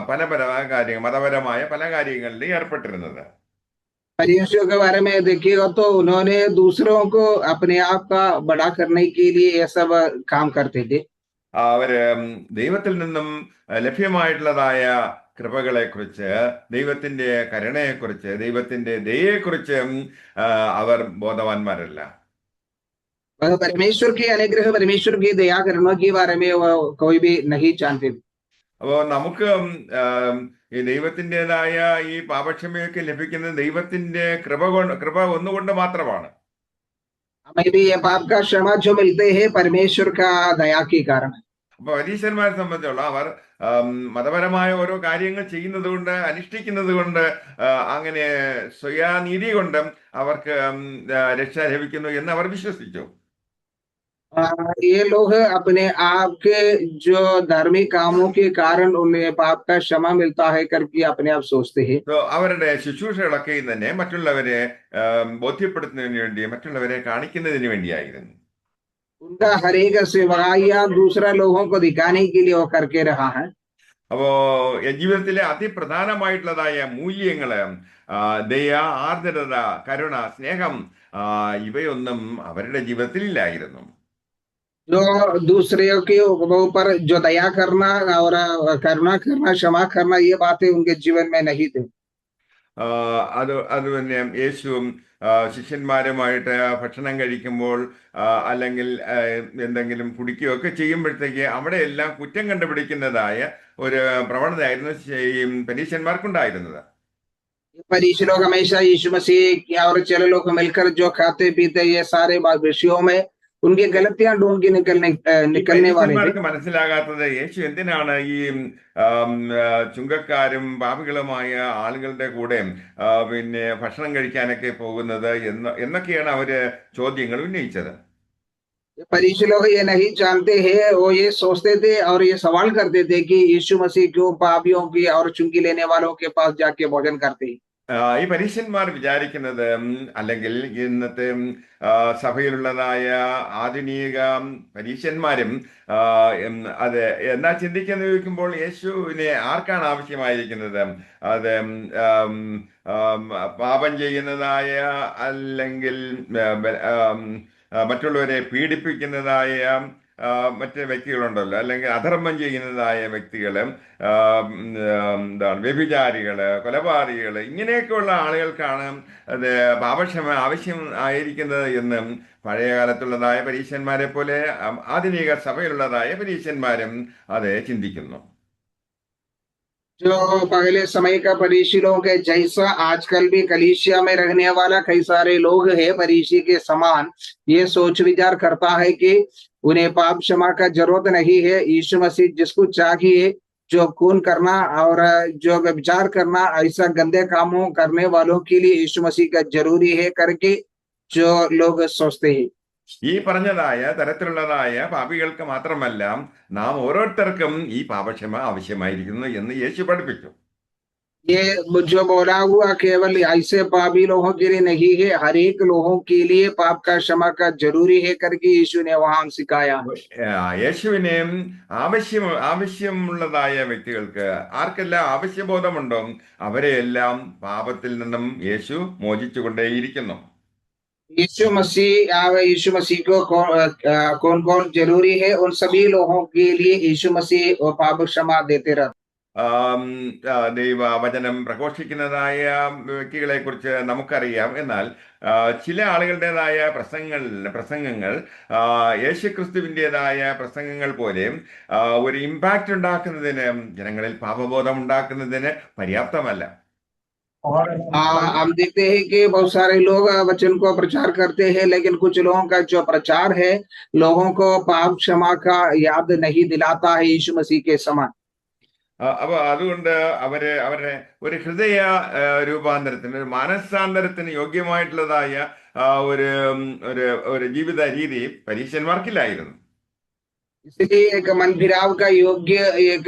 പല പല കാര്യങ്ങൾ, മതപരമായ പല കാര്യങ്ങളിൽ ഏർപ്പെട്ടിരുന്നത്. फरीसियों के बारे में देखिएगा तो उन्होंने दूसरों को अपने आप का बड़ा करने के लिए ये सब काम करते थे। അവര് ദൈവത്തിൽ നിന്നും ലഭ്യമായിട്ടുള്ളതായ കൃപകളെക്കുറിച്ച്, ദൈവത്തിന്റെ കരുണയെക്കുറിച്ച്, ദൈവത്തിന്റെ ദയയെക്കുറിച്ച് അവർ ബോധവാന്മാരല്ല. वह परमेश्वर के अनुग्रह, परमेश्वर की दया करने के बारे में वह कोई भी नहीं जानते थे। അപ്പോ നമുക്ക് ഈ ദൈവത്തിൻ്റെതായ ഈ പാപക്ഷമയൊക്കെ ലഭിക്കുന്നത് ദൈവത്തിന്റെ കൃപ ഒന്നുകൊണ്ട് മാത്രമാണ്. हमें भी ये पाप का क्षमा जो मिलते हैं परमेश्वर का दया के कारण। അപ്പൊ പരീശന്മാരെ സംബന്ധിച്ചുള്ള അവർ മതപരമായ ഓരോ കാര്യങ്ങൾ ചെയ്യുന്നത് കൊണ്ട്, അനുഷ്ഠിക്കുന്നത് കൊണ്ട്, അങ്ങനെ സ്വയാനീതി കൊണ്ട് അവർക്ക് രക്ഷ ലഭിക്കുന്നു എന്ന് അവർ വിശ്വസിച്ചു. ये लोग अपने आप के जो धार्मिक कामों के कारण उन्हें पाप का क्षमा मिलता है करके अपने आप सोचते हैं। അവരുടെ ശുശ്രൂഷകളൊക്കെ തന്നെ മറ്റുള്ളവരെ ബോധ്യപ്പെടുത്തുന്നതിന് വേണ്ടി, മറ്റുള്ളവരെ കാണിക്കുന്നതിന് വേണ്ടിയായിരുന്നു. उनका हर एक सेवाया दूसरा लोगों को दिखाने के लिए वो करके रहा है। അപ്പോ ജീവിതത്തിലെ അതിപ്രധാനമായിട്ടുള്ളതായ മൂല്യങ്ങള്, ദയ, ആർദ്രത, കരുണ, സ്നേഹം, ഇവയൊന്നും അവരുടെ ജീവിതത്തിൽ ഇല്ലായിരുന്നു. जो दूसरे के ऊपर जो दया करना और करुणा करना, क्षमा करना, ये बातें उनके जीवन में नहीं थे। അത് തന്നെ യേശുവും ശിഷ്യന്മാരുമായിട്ട് ഭക്ഷണം കഴിക്കുമ്പോൾ, അല്ലെങ്കിൽ എന്തെങ്കിലും കുടിക്കുകയൊക്കെ ചെയ്യുമ്പോഴത്തേക്ക് അവിടെ എല്ലാം കുറ്റം കണ്ടുപിടിക്കുന്നതായ ഒരു പ്രവണതയായിരുന്നു ഈ പരീശന്മാർക്കുണ്ടായിരുന്നത്. फरीसी लोग हमेशा यीशु मसीह और चेले लोग मिलकर जो खाते पीते ये सारे विषयों में उनकी गलतियां ढूंढ के निकलने वाले थे। മനസ്സിലാകാത്തത് യേശു എന്തിനാണ് ഈ ചുങ്കക്കാരും പാപികളുമായ ആളുകളുടെ കൂടെ പിന്നെ ഭക്ഷണം കഴിക്കാനൊക്കെ പോകുന്നത് എന്നൊക്കെയാണ് അവര് ചോദ്യങ്ങൾ ഉന്നയിച്ചത്. फरीसी लोग ये नहीं जानते हैं, वो ये सोचते थे और ये सवाल करते थे कि यीशु मसीह क्यों पापियों की और चुंगी लेने वालों के पास जाके भोजन करते हैं। ഈ പരീശന്മാർ വിചാരിക്കുന്നത്, അല്ലെങ്കിൽ ഇന്നത്തെ സഭയിലുള്ളതായ ആധുനിക പരീശന്മാരും അത് എന്നാ ചിന്തിക്കുന്നത് ചോദിക്കുമ്പോൾ, യേശുവിനെ ആർക്കാണ് ആവശ്യമായിരിക്കുന്നത്? അത് പാപം ചെയ്യുന്നതായ, അല്ലെങ്കിൽ മറ്റുള്ളവരെ പീഡിപ്പിക്കുന്നതായ, മറ്റ് വ്യക്തികളുണ്ടല്ലോ, അല്ലെങ്കിൽ അധർമ്മം ചെയ്യുന്നതായ വ്യക്തികളും എന്താണ് വ്യഭിചാരികള്, കൊലപാതകികള്, ഇങ്ങനെയൊക്കെയുള്ള ആളുകൾക്കാണ് അത് പാപക്ഷമ ആവശ്യം ആയിരിക്കുന്നത് എന്നും പഴയ കാലത്തുള്ളതായ പരീശന്മാരെ പോലെ ആധുനിക സഭയിലുള്ളതായ പരീശന്മാരും അത് ചിന്തിക്കുന്നു. जो पहले समय का फरीसी लोग है, जैसा आजकल भी कलीसिया में रहने वाला कई सारे लोग हैं फरीसी के समान, ये सोच विचार करता है कि उन्हें पाप क्षमा का जरूरत नहीं है। यीशु मसीह जिसको चाहिए, जो खून करना और जो व्यभिचार करना, ऐसा गंदे कामों करने वालों के लिए यीशु मसीह का जरूरी है करके जो लोग सोचते हैं। ഈ പറഞ്ഞതായ തരത്തിലുള്ളതായ പാപികൾക്ക് മാത്രമല്ല, നാം ഓരോരുത്തർക്കും ഈ പാപക്ഷമ ആവശ്യമായിരിക്കുന്നു എന്ന് യേശു പഠിപ്പിച്ചു. ये जो बोला हुआ केवल ऐसे पापी लोगों के लिए नहीं है, हर एक लोगों के लिए पाप का क्षमा का जरूरी है करके यीशु ने वहां सिखाया। യേശുവിനെ ആവശ്യമുള്ളതായ വ്യക്തികൾക്ക്, ആർക്കെല്ലാം ആവശ്യബോധമുണ്ടോ അവരെയെല്ലാം പാപത്തിൽ നിന്നും യേശു മോചിച്ചുകൊണ്ടേയിരിക്കുന്നു. यीशु मसीह को कौन कौन जरूरी है, उन सभी लोगों के लिए यीशु मसीह पाप क्षमा देते रहते। ദൈവവചനം പ്രഘോഷിക്കുന്നതായ വ്യക്തികളെ കുറിച്ച് നമുക്കറിയാം. എന്നാൽ ചില ആളുകളുടേതായ പ്രസംഗങ്ങൾ യേശുക്രിസ്തുവിൻ്റെതായ പ്രസംഗങ്ങൾ പോലെ ഒരു ഇമ്പാക്റ്റ് ഉണ്ടാക്കുന്നതിന്, ജനങ്ങളിൽ പാപബോധം ഉണ്ടാക്കുന്നതിന് പര്യാപ്തമല്ല. हम देखते हैं कि बहुत सारे लोग वचन को प्रचार करते हैं, लेकिन कुछ लोगों का जो प्रचार है लोगों को पाप क्षमा का याद नहीं दिलाता है यीशु मसीह के समान। അപ്പൊ അതുകൊണ്ട് അവരുടെ ഒരു ഹൃദയ രൂപാന്തരത്തിന്, ഒരു മാനസാന്തരത്തിന് യോഗ്യമായിട്ടുള്ളതായ ഒരു ഒരു ഒരു ജീവിത രീതി പരീശന്മാർക്കില്ലായിരുന്നു. इसलिए एक मन फिराव का योग्य एक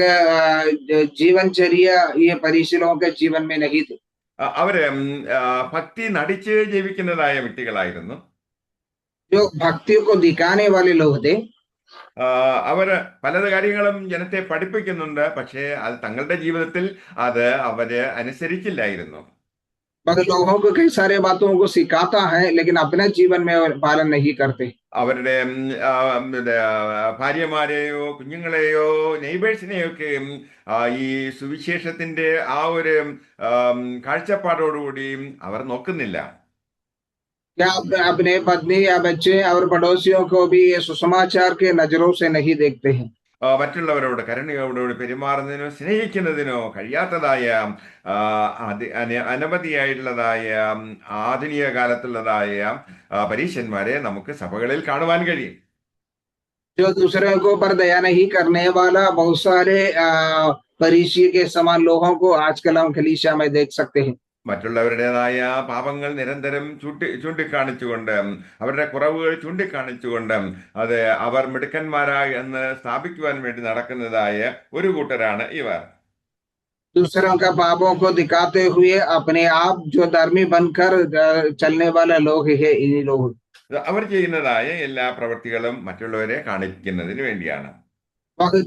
जीवनचर्या ये फरीसी लोगों के जीवन में नहीं थे। അവര് ഭക്തി നടിച്ച് ജീവിക്കുന്നതായ വ്യക്തികളായിരുന്നു. जो भक्ति को दिखाने वाले लोग थे। അവര് പല കാര്യങ്ങളും ജനത്തെ പഠിപ്പിക്കുന്നുണ്ട്, പക്ഷേ അത് തങ്ങളുടെ ജീവിതത്തിൽ അത് അവര് അനുസരിച്ചില്ലായിരുന്നു. मगर लोगों को कई सारे बातों को सिखाता है, लेकिन अपने जीवन में पालन नहीं करते। അവരുടെ ഭാര്യമാരെയോ കുഞ്ഞുങ്ങളെയോ നെയ്ബേഴ്സിനെയോ ഒക്കെ ഈ സുവിശേഷത്തിന്റെ ആ ഒരു കാഴ്ചപ്പാടോടുകൂടി അവർ നോക്കുന്നില്ല. क्या अपने पत्नी या बच्चे और पड़ोसियों को भी ये सुसमाचार के नजरों से नहीं देखते हैं। മറ്റുള്ളവരോട് കരുണയോടുകൂടി പെരുമാറുന്നതിനോ സ്നേഹിക്കുന്നതിനോ കഴിയാത്തതായ അനവധിയായിട്ടുള്ളതായ ആധുനിക കാലത്തുള്ളതായ പരീശന്മാരെ നമുക്ക് സഭകളിൽ കാണുവാൻ കഴിയും. जो दूसरे को पर दया नहीं करने वाला बहुत सारे फरीसी के समान लोगों को आजकल हम कलीसिया में देख सकते हैं। മറ്റുള്ളവരുടേതായ പാപങ്ങൾ നിരന്തരം ചൂണ്ടിക്കാണിച്ചുകൊണ്ട്, അവരുടെ കുറവുകൾ ചൂണ്ടിക്കാണിച്ചുകൊണ്ട് അത് അവർ മിടുക്കന്മാരായി എന്ന് സ്ഥാപിക്കുവാൻ വേണ്ടി നടക്കുന്നതായ ഒരു കൂട്ടരാണ് ഇവർ. दूसरों का पापों को दिखाते हुए अपने आप जो धर्मी बनकर चलने वाला लोग है इन्हीं लोग। അവർ ചെയ്യുന്നതായ എല്ലാ പ്രവൃത്തികളും മറ്റുള്ളവരെ കാണിക്കുന്നതിന് വേണ്ടിയാണ്.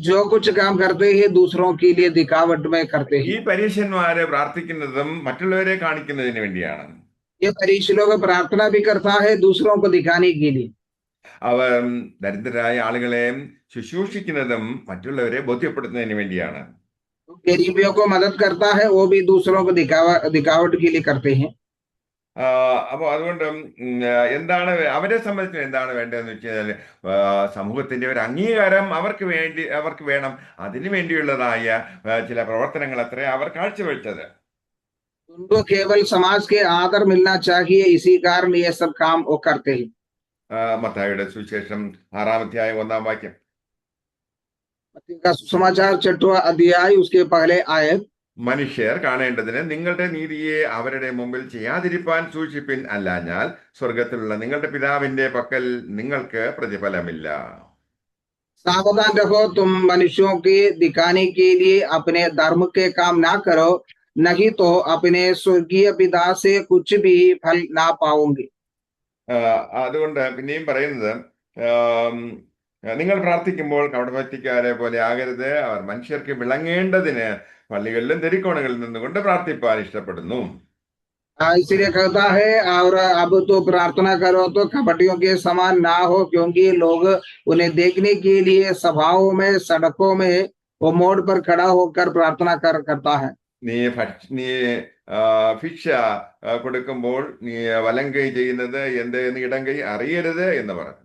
जो कुछ काम करते हैं दूसरों के लिए दिखावट में करते ഈ हैं। പരീശന്മാരെ പ്രാർത്ഥിക്കുന്നതും മറ്റുള്ളവരെ കാണിക്കുന്നതിന് വേണ്ടിയാണ്. ये फरीसी लोग प्रार्थना भी करता है दूसरों को दिखाने के लिए। അവർ ദരിദ്രരായ ആളുകളെ ശുശ്രൂഷിക്കുന്നതും മറ്റുള്ളവരെ ബോധ്യപ്പെടുത്തുന്നതിന് വേണ്ടിയാണ്. गरीबियों को मदद करता है, वो भी दूसरों को दिखावट के लिए करते हैं। അപ്പൊ അതുകൊണ്ട് എന്താണ് അവരെ സംബന്ധിച്ച് എന്താണ് വേണ്ടതെന്ന് വെച്ച് കഴിഞ്ഞാൽ സമൂഹത്തിന്റെ ഒരു അംഗീകാരം അവർക്ക് വേണം. അതിനു വേണ്ടിയുള്ളതായ ചില പ്രവർത്തനങ്ങൾ അത്രേ അവർ കാഴ്ചവെച്ചത്. उनको केवल समाज के आदर मिलना चाहिए, इसी कारण ये सब काम वो करते हैं। മത്തായിയുടെ സുവിശേഷം 6-ാം അധ്യായം 1-ാം വാക്യം. मत्ती का सुसमाचार 6वां अध्याय उसके पहले आयत। മനുഷ്യർ കാണേണ്ടതിന് നിങ്ങളുടെ നീതിയെ അവരുടെ മുമ്പിൽ ചെയ്യാതിരിപ്പാൻ സൂക്ഷിപ്പിൻ, അല്ലാഞ്ഞാൽ സ്വർഗത്തിലുള്ള നിങ്ങളുടെ പിതാവിന്റെ പക്കൽ നിങ്ങൾക്ക് പ്രതിഫലമില്ല. सावधान रहो, तुम मनुष्यों के दिखाने के लिए अपने धर्म के काम ना करो, नहीं तो अपने स्वर्गीय पिता से कुछ भी फल ना पाओगे। അതുകൊണ്ട് പിന്നെയും പറയുന്നത്, നിങ്ങൾ പ്രാർത്ഥിക്കുമ്പോൾ കപടഭക്തിക്കാരെ പോലെ ആകരുത്. അവർ മനുഷ്യർക്ക് വിളങ്ങേണ്ടതിന് പള്ളികളിലും തെരുക്കോണുകളിൽ നിന്നുകൊണ്ട് പ്രാർത്ഥിപ്പാൻ ഇഷ്ടപ്പെടുന്നു. इसलिए कहता है, और अब तो प्रार्थना करो तो कपटियों के समान ना हो, क्योंकि लोग उन्हें देखने के लिए सभाओं में, सड़कों में वो मोड़ पर खड़ा होकर प्रार्थना करता है। നീ ഭിക്ഷ കൊടുക്കുമ്പോൾ നീ വലം കൈ ചെയ്യുന്നത് എന്ത് എന്ന് ഇടം കൈ അറിയരുത് എന്ന് പറഞ്ഞു.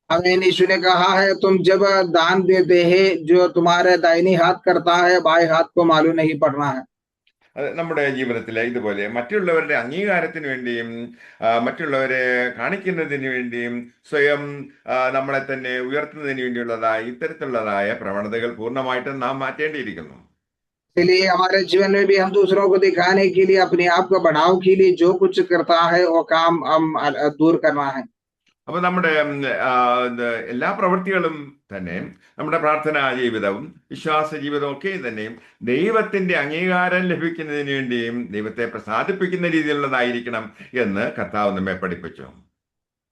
हमें यीशु ने कहा है, तुम जब दान देते हैं, जो तुम्हारे दाहिनी हाथ करता है, बाएं हाथ को मालूम नहीं पड़ना है। അത് നമ്മുടെ ജീവിതത്തിൽ ഇതുപോലെ മറ്റുള്ളവരുടെ അംഗീകാരത്തിന് വേണ്ടിയും മറ്റുള്ളവരെ കാണിക്കുന്നതിന് വേണ്ടിയും സ്വയം നമ്മളെ തന്നെ ഉയർത്തുന്നതിന് വേണ്ടിയുള്ളതായ ഇത്തരത്തിലുള്ളതായ പ്രവണതകൾ പൂർണ്ണമായിട്ടും നാം മാറ്റേണ്ടിയിരിക്കുന്നു. इसलिए हमारे जीवन में भी हम दूसरों को दिखाने के लिए, अपने आप को बढ़ाव के लिए जो कुछ करता है वो काम हम दूर करना है। അപ്പൊ നമ്മുടെ എല്ലാ പ്രവൃത്തികളും തന്നെ, നമ്മുടെ പ്രാർത്ഥനാ ജീവിതവും വിശ്വാസ ജീവിതവും ഒക്കെ തന്നെയും ദൈവത്തിന്റെ അംഗീകാരം ലഭിക്കുന്നതിന് വേണ്ടിയും ദൈവത്തെ പ്രസാദിപ്പിക്കുന്ന രീതിയിലുള്ളതായിരിക്കണം എന്ന് കർത്താവ് നമ്മെ പഠിപ്പിച്ചു.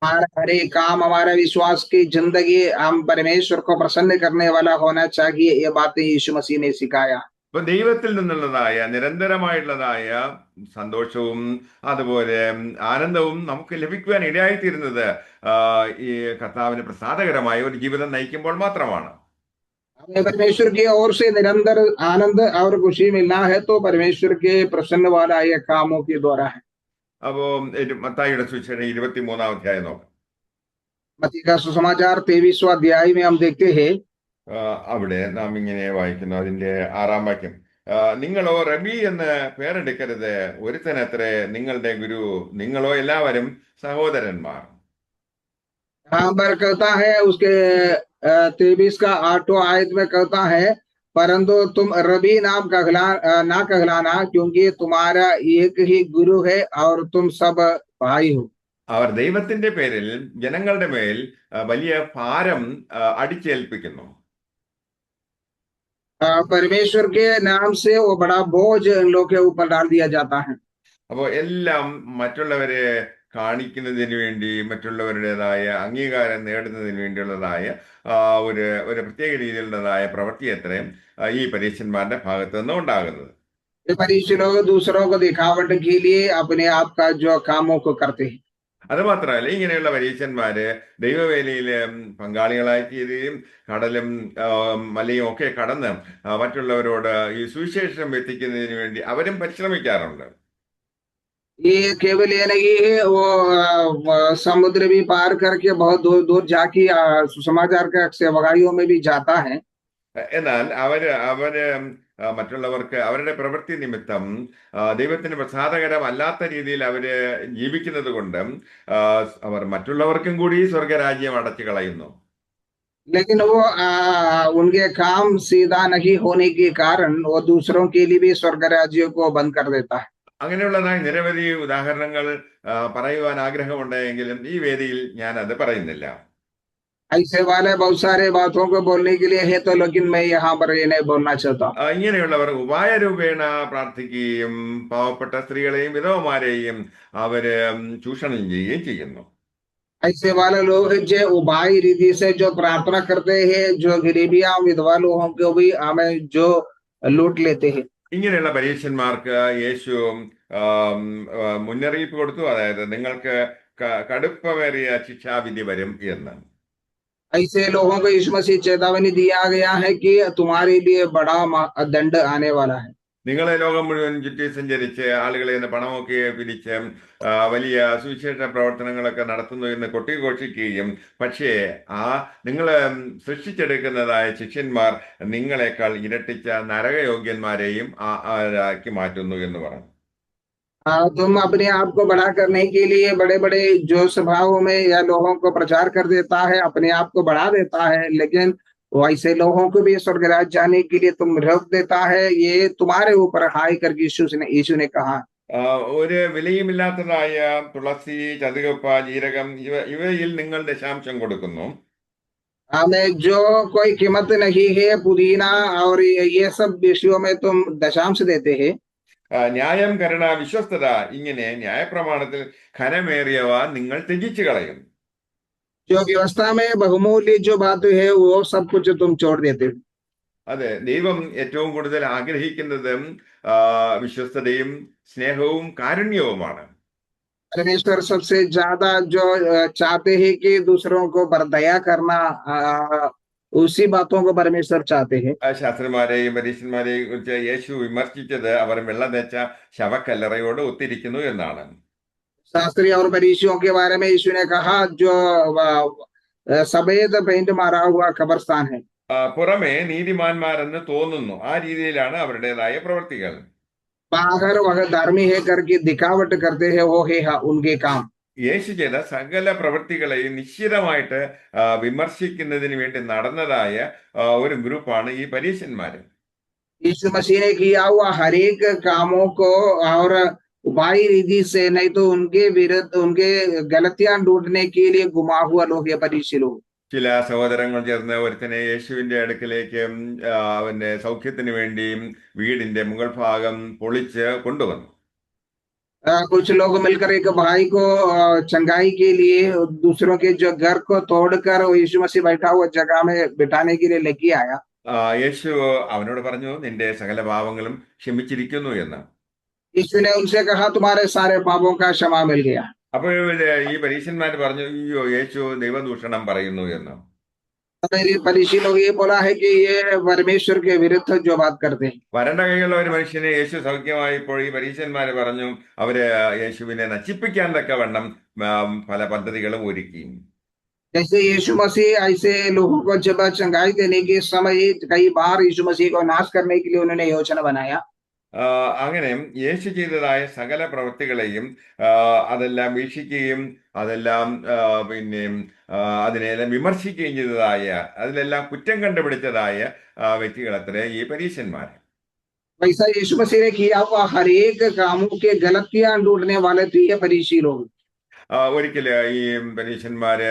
हमारा हर एक काम, हमारा विश्वास की जिंदगी हम परमेश्वर को प्रसन्न करने वाला होना चाहिए। ये बातें यीशु मसीह ने सिखाया। അപ്പൊ ദൈവത്തിൽ നിന്നുള്ളതായ നിരന്തരമായിട്ടുള്ളതായ സന്തോഷവും അതുപോലെ ആനന്ദവും നമുക്ക് ലഭിക്കുവാൻ ഇടയായിത്തീരുന്നത് ഈ കർത്താവിന് പ്രസാദകരമായ ഒരു ജീവിതം നയിക്കുമ്പോൾ മാത്രമാണ്. हमें परमेश्वर की ओर से निरंतर आनंद और खुशी मिलना है तो परमेश्वर के प्रसन्न वाला ये कामों के द्वारा है। അപ്പോ മത്തായിയുടെ സുവിശേഷം 23-ാം അധ്യായം നോക്കാം. मत्ती का सुसमाचार 23वां अध्याय में हम देखते हैं, അവിടെ നാം ഇങ്ങനെ വായിക്കുന്നു, അതിന്റെ 6-ാം വാക്യം. നിങ്ങളോ റബി എന്ന് പേരെടുക്കരുത്, ഒരുത്തനത്രേ നിങ്ങളുടെ ഗുരു, നിങ്ങളോ എല്ലാവരും സഹോദരന്മാർ. यहाँ पर कहता है, उसके 23 का 8वां आयत में कहता है, परंतु तुम रबी नाम ना कहलाना, क्योंकि तुम्हारा एक ही गुरु है और तुम सब भाई हो। അവർ ദൈവത്തിന്റെ പേരിൽ ജനങ്ങളുടെ മേൽ വലിയ ഭാരം അടിച്ചേൽപ്പിക്കുന്നു. परमेश्वर के नाम से वो बड़ा बोझ इन लोग के ऊपर डाल दिया जाता है। അപ്പോൾ എല്ലാം മറ്റുള്ളവരെ കാണിക്കുന്നതിന് വേണ്ടി, മറ്റുള്ളവരുടേതായ അംഗീകാരം നേടുന്നതിന് വേണ്ടിയുള്ളതായ ഒരു പ്രത്യേക രീതിയിലുള്ളതായ പ്രവൃത്തി അത്രയും ഈ പരീക്ഷന്മാരുടെ ഭാഗത്തു നിന്ന് ഉണ്ടാകുന്നത്. परीक्षी लोग दूसरों को दिखावट के लिए अपने आप का जो कामों को करते हैं। അത് മാത്രമല്ല, ഇങ്ങനെയുള്ള പരീക്ഷന്മാര് ദൈവവേലയില് പങ്കാളികളായി തീരുകയും കടലും മലയും ഒക്കെ കടന്ന് മറ്റുള്ളവരോട് ഈ സുവിശേഷം എത്തിക്കുന്നതിന് വേണ്ടി അവരും പരിശ്രമിക്കാറുണ്ട്. ये केवल ये नहीं है, वो समुद्र भी पार करके बहुत दूर दूर जाके सुसमाचार का सेवकाइयों में भी जाता है। എന്നാൽ അവര് മറ്റുള്ളവർക്ക് അവരുടെ പ്രവൃത്തി നിമിത്തം ദൈവത്തിന് പ്രസാദകരമല്ലാത്ത രീതിയിൽ അവര് ജീവിക്കുന്നത് കൊണ്ട് അവർ മറ്റുള്ളവർക്കും കൂടി സ്വർഗരാജ്യം അടച്ചു കളയുന്നു. लेकिन वो उनके काम सीधा नहीं होने के कारण वो दूसरों के लिए भी स्वर्ग राज्य को बंद कर देता है। അങ്ങനെയുള്ളതായ നിരവധി ഉദാഹരണങ്ങൾ പറയുവാൻ ആഗ്രഹമുണ്ടെങ്കിലും ഈ വേദിയിൽ ഞാൻ അത് പറയുന്നില്ല. ऐसे वाले बहुत सारे बातों को बोलने के लिए है, तो लेकिन मैं यहाँ पर ये नहीं बोलना चाहता। ഇങ്ങനെയുള്ളവർ ഉപായരൂപേണ പ്രാർത്ഥിക്കുകയും പാവപ്പെട്ട സ്ത്രീകളെയും വിധവമാരെയും അവര് ചൂഷണം ചെയ്യുകയും ചെയ്യുന്നു. ऐसे वाले लोग जो उपाय रीति से जो प्रार्थना करते हैं, जो गरीबियां विधवा लोगों को भी हमें जो लूट लेते हैं। ഇങ്ങനെയുള്ള പരീക്ഷന്മാർക്ക് യേശു മുന്നറിയിപ്പ് കൊടുത്തു, അതായത് നിങ്ങൾക്ക് കടുപ്പമേറിയ ശിക്ഷാവിധി വരും എന്ന്. ऐसे लोगों को यीशु मसीह चेतावनी दिया गया है कि तुम्हारे लिए बड़ा दंड आने वाला है। നിങ്ങളെ ലോകം മുഴുവൻ ചുറ്റി സഞ്ചരിച്ച് ആളുകളെ നിന്ന് പണമൊക്കെ പിരിച്ച് വലിയ സുവിശേഷ പ്രവർത്തനങ്ങളൊക്കെ നടത്തുന്നു എന്ന് കൊട്ടിഘോഷിക്കുകയും, പക്ഷേ നിങ്ങൾ സൃഷ്ടിച്ചെടുക്കുന്നതായ ശിഷ്യന്മാർ നിങ്ങളെക്കാൾ ഇരട്ടിച്ച നരകയോഗ്യന്മാരെയും ആക്കി മാറ്റുന്നു എന്ന് പറഞ്ഞു. तुम अपने आप को बड़ा करने के लिए बड़े बड़े जो सभाओं में या लोगों को प्रचार कर देता है, अपने आप को बढ़ा देता है, लेकिन वैसे लोगों को भी स्वर्गराज जाने के लिए तुम रोक देता है। ये तुम्हारे ऊपर हाय करके यीशु ने कहा। ഒരു വിലയുമില്ലാത്തതായ തുളസി, ചതുകപ്പ, ജീരകം ഇവയിൽ നിങ്ങൾ ദശാംശം കൊടുക്കുന്നു. हमें जो कोई कीमत नहीं है, पुदीना और ये सब विषयों में तुम दशांश देते हैं। ന്യായം, കരുണ, വിശ്വസ്തത, ഇങ്ങനെ ന്യായപ്രമാണത്തിൽ ഖനമേറിയവ നിങ്ങൾ ത്യജിച്ചു കളയും. जो व्यवस्था में बहुमूल्य जो बात है वो सब कुछ तुम छोड़ देते हो. അതെ, ദൈവം ഏറ്റവും കൂടുതൽ ആഗ്രഹിക്കുന്നത് വിശ്വസ്തതയും സ്നേഹവും കാരുണ്യവുമാണ്. परमेश्वर सबसे ज्यादा जो चाहते हैं कि दूसरों को दया करना, उसी बातों को परमेश्वर चाहते हैं। ശാസ്ത്രന്മാരെയും പരീക്ഷന്മാരെയും കുറിച്ച് യേശു വിമർശിച്ചത് അവർ വെള്ളം തേച്ച ശവക്കല്ലറയോട് ഒത്തിരിക്കുന്നു എന്നാണ്. शास्त्री और फरीसियों के बारे में यीशु ने कहा जो सफेद पेंट मारा हुआ कब्रिस्तान है। പുറമെ നീതിമാന്മാരെന്ന് തോന്നുന്നു, ആ രീതിയിലാണ് അവരുടേതായ പ്രവൃത്തികൾ. बाहर वह धर्मी है करके दिखावट करते हैं, वो है उनके काम। യേശു ചെയ്ത സകല പ്രവൃത്തികളെയും നിശ്ചിതമായിട്ട് വിമർശിക്കുന്നതിന് വേണ്ടി നടന്നതായ ഒരു ഗ്രൂപ്പാണ് ഈ പരീശന്മാര്. यीशु मसीह ने किया हुआ हर एक कामों को और बाई रीति से, नहीं तो उनके विरुद्ध, उनके गलतियां ढूंढने के लिए घुमा हुआ लोग है फरीसी लोग। ചില സഹോദരങ്ങൾ ചേർന്ന് ഒരുത്തനെ യേശുവിന്റെ അടുക്കലേക്ക് അവന്റെ സൗഖ്യത്തിന് വേണ്ടി വീടിന്റെ മുകൾ ഭാഗം പൊളിച്ച് കൊണ്ടുവന്നു. कुछ लोग मिलकर एक भाई को चंगाई के लिए दूसरों के जो घर को तोड़कर यीशु मसीह बैठा हुआ जगह में बिठाने के लिए लेके आया। യേശു അവനോട് പറഞ്ഞു, നിന്റെ സകല പാപങ്ങളും ക്ഷമിച്ചിരിക്കുന്നു എന്ന്. यीशु ने उनसे कहा, तुम्हारे सारे पापों का क्षमा मिल गया। അപ്പോൾ ഈ പരീശന്മാർ പറഞ്ഞു, അയ്യോ, യേശു ദൈവദൂഷണം പറയുന്നു എന്ന്. फरीसी लोग ये बोला है कि ये परमेश्वर के विरुद्ध जो बात करते हैं। വരണ്ട കൈയുള്ള ഒരു മനുഷ്യനെ യേശു സൗഖ്യമായപ്പോൾ ഈ പരീശന്മാര് പറഞ്ഞു, അവര് യേശുവിനെ നശിപ്പിക്കാൻ തക്കവണ്ണം പല പദ്ധതികളും ഒരുക്കി. जैसे यीशु मसीह ऐसे लोगों को जब चंगाई देने के समय कई बार यीशु मसीह को नाश करने के लिए उन्होंने योजना बनाया। അങ്ങനെ യേശു ചെയ്തതായ സകല പ്രവൃത്തികളെയും അതെല്ലാം വീക്ഷിക്കുകയും അതെല്ലാം പിന്നെ അതിനെല്ലാം വിമർശിക്കുകയും ചെയ്തതായ, അതിലെല്ലാം കുറ്റം കണ്ടുപിടിച്ചതായ വ്യക്തികൾ അത്രേ ഈ പരീശന്മാർ. वैसा यीशु मसीह ने किया हुआ हर एक कामों के गलतियां ढूंढने वाले थे ये फरीसी लोग। ഒരിക്കല് ഈ പരീശന്മാര്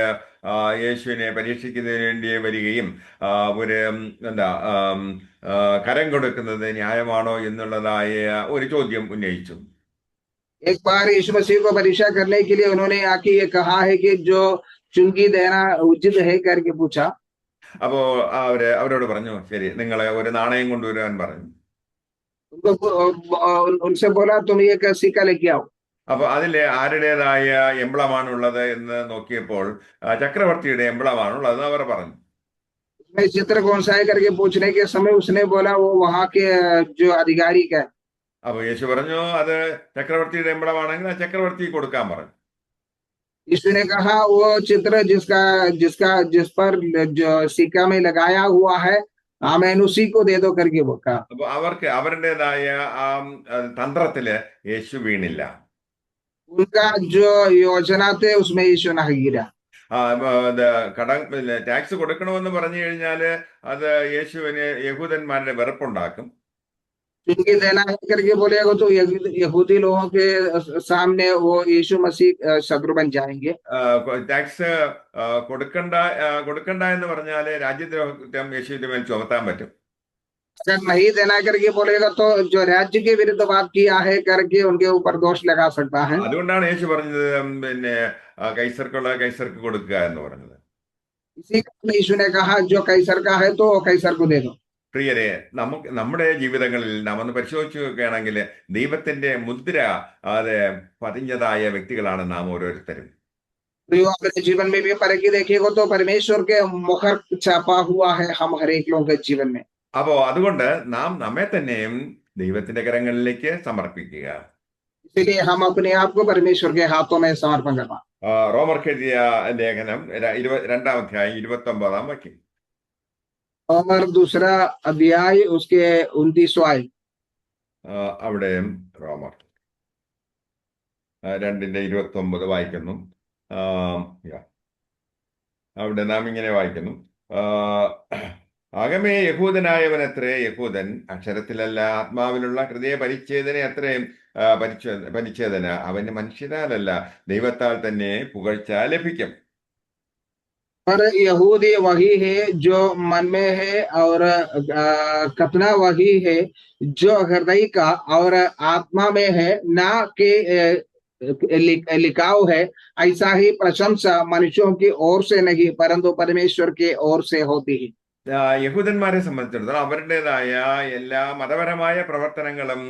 യേശുവിനെ പരീക്ഷിക്കുന്നതിന് വേണ്ടി വരികയും ഒരു കരം കൊടുക്കുന്നത് ന്യായമാണോ എന്നുള്ളതായ ഒരു ചോദ്യം ഉന്നയിച്ചു. एक बार यीशु मसीह को परीक्षा करने के लिए उन्होंने आके ये कहा है कि जो चुंगी देना उचित है करके पूछा। അപ്പോ അവരോട് പറഞ്ഞു, ശരി, നിങ്ങളെ ഒരു നാണയം കൊണ്ടുവരാൻ പറഞ്ഞു. उनसे बोला, तुम एक सिक्का लेके आओ। അപ്പൊ അതിലെ ആരുടേതായ എംബ്ലമാണുള്ളത് എന്ന് നോക്കിയപ്പോൾ ചക്രവർത്തിയുടെ എംബ്ലമാണുള്ളത് അവർ പറഞ്ഞു. चित्र कौन सा है करके पूछने के समय उसने बोला वो वहां के जो अधिकारी का। അപ്പൊ യേശു പറഞ്ഞു, അത് ചക്രവർത്തിയുടെ എംബ്ലമാണെങ്കിൽ ആ ചക്രവർത്തി കൊടുക്കാൻ പറഞ്ഞു. यीशु ने कहा, वो चित्र जिस पर जो सिक्का में लगाया हुआ है, आमेन, उसी को दे दो करके वो कहा। അപ്പൊ അവർക്ക് അവരുടേതായ ആ തന്ത്രത്തില് യേശു വീണില്ല. उनका जो योजना थे उसमें यीशु नहीं गिरा। ടാക്സ് കൊടുക്കണമെന്ന് പറഞ്ഞു കഴിഞ്ഞാല് അത് യേശുവിന് യഹൂദന്മാരുടെ വെറുപ്പുണ്ടാക്കും. चुंगी देना है करके बोलेगा तो यहूदी लोगों के सामने वो यीशु मसीह शत्रु बन जाएंगे। ടാക്സ് കൊടുക്കണ്ട എന്ന് പറഞ്ഞാല് രാജ്യദ്രോഹം യേശുവിന്റെ മേൽ ചുമത്താൻ പറ്റും. अगर नहीं देना करके बोलेगा तो जो राज्य के विरुद्ध बात किया है करके उनके ऊपर दोष लगा सकता है। അതുകൊണ്ടാണ് യേശു പറഞ്ഞത്, പിന്നെ കൈസർക്കുള്ള കൈസർക്ക് കൊടുക്കുക എന്ന് പറഞ്ഞത്. इसी कारण यीशु ने कहा, जो कैसर का है तो कैसर को दे दो। പ്രിയരെ, നമ്മുടെ ജീവിതങ്ങളിൽ നാം ഒന്ന് പരിശോധിച്ചു നോക്കുകയാണെങ്കിൽ ദൈവത്തിന്റെ മുദ്ര അത് പതിഞ്ഞതായ വ്യക്തികളാണ് നാം ഓരോരുത്തരും. अपने जीवन में भी परखी देखिएगा तो परमेश्वर के मुहर छापा हुआ है हम हर एक लोगों के जीवन में। അപ്പോ അതുകൊണ്ട് നാം നമ്മെ തന്നെയും ദൈവത്തിന്റെ കരങ്ങളിലേക്ക് സമർപ്പിക്കുക. इसीलिए हम अपने आप को परमेश्वर के हाथों में समर्पण करना। റോമർക്കെഴുതിയ ലേഖനം 2-ാം അധ്യായം 29-ാം വാക്യം. और दूसरा अध्याय उसके 29वां। അവിടെ റോമർ 2:29 വായിക്കുന്നു. അവിടെ നാം ഇങ്ങനെ വായിക്കുന്നു, അകമേ യഹൂദനായവൻ അത്രേ യഹൂദൻ, അക്ഷരത്തിലല്ല ആത്മാവിലുള്ള ഹൃദയ പരിച്ഛേദന അത്രയും പരിച്ഛേദന അവന് മനുഷ്യരാലല്ല ദൈവത്താൽ തന്നെ പുകഴ്ച ലഭിക്കും. पर यहूदी वही है जो मन में है और कतना वही है जो हृदय का और आत्मा में है, ना के लिखाव है। ऐसा ही प्रशंसा मनुष्यों की ओर से नहीं परंतु परमेश्वर के ओर से होती है। യഹൂദന്മാരെ സംബന്ധിച്ചിടത്തോളം അവരുടേതായ എല്ലാ മതപരമായ പ്രവർത്തനങ്ങളും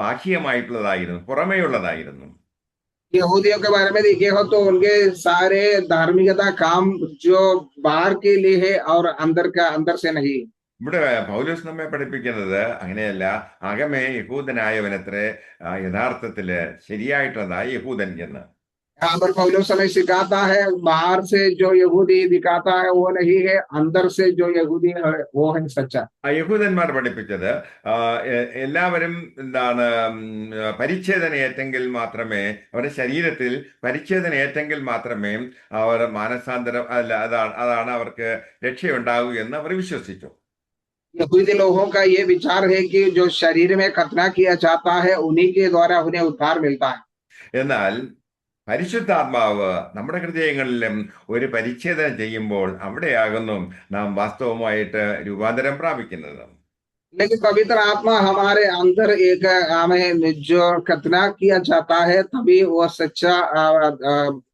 ബാഹ്യമായിട്ടുള്ളതായിരുന്നു, പുറമേയുള്ളതായിരുന്നു. यहूदियों के बारे में देखे हो तो उनके सारे धार्मिकता काम जो बाहर के लिए है और अंदर से नहीं। ഇവിടെ പൗലോസ് നമ്മെ പഠിപ്പിക്കുന്നത് അങ്ങനെയല്ല, അകമേ യഹൂദനായവനത്രേ യഥാർത്ഥത്തില് ശരിയായിട്ടുള്ളതായ യഹൂദൻ എന്ന്. यहाँ पर पौलुस हमें सिखाता है बाहर से जो यहूदी दिखाता है वो नहीं है, अंदर से जो यहूदी है वो है सच्चा। യഹൂദന്മാർ പഠിപ്പിച്ചത് എല്ലാവരും എന്താണ്, പരിച്ഛേദന ഏറ്റെങ്കിൽ മാത്രമേ, അവരുടെ ശരീരത്തിൽ പരിച്ഛേദന ഏറ്റെങ്കിൽ മാത്രമേ അവർ മാനസാന്തരം അല്ല, അതാണ് അവർക്ക് രക്ഷയുണ്ടാകൂ എന്ന് അവർ വിശ്വസിച്ചു. यहूदी लोगों का ये विचार है कि जो शरीर में खतना किया जाता है उन्हीं के द्वारा उन्हें उद्धार मिलता है। എന്നാൽ പരിശുദ്ധാത്മാവ് നമ്മുടെ ഹൃദയങ്ങളിലും ഒരു പരിച്ഛേദന ചെയ്യുമ്പോൾ അവിടെയാകുന്നു നാം വാസ്തവമായിട്ട് രൂപാന്തരം പ്രാപിക്കുന്നത്. लेकिन पवित्र आत्मा हमारे अंदर एक हमें जो खतना किया जाता है तभी वो सच्चा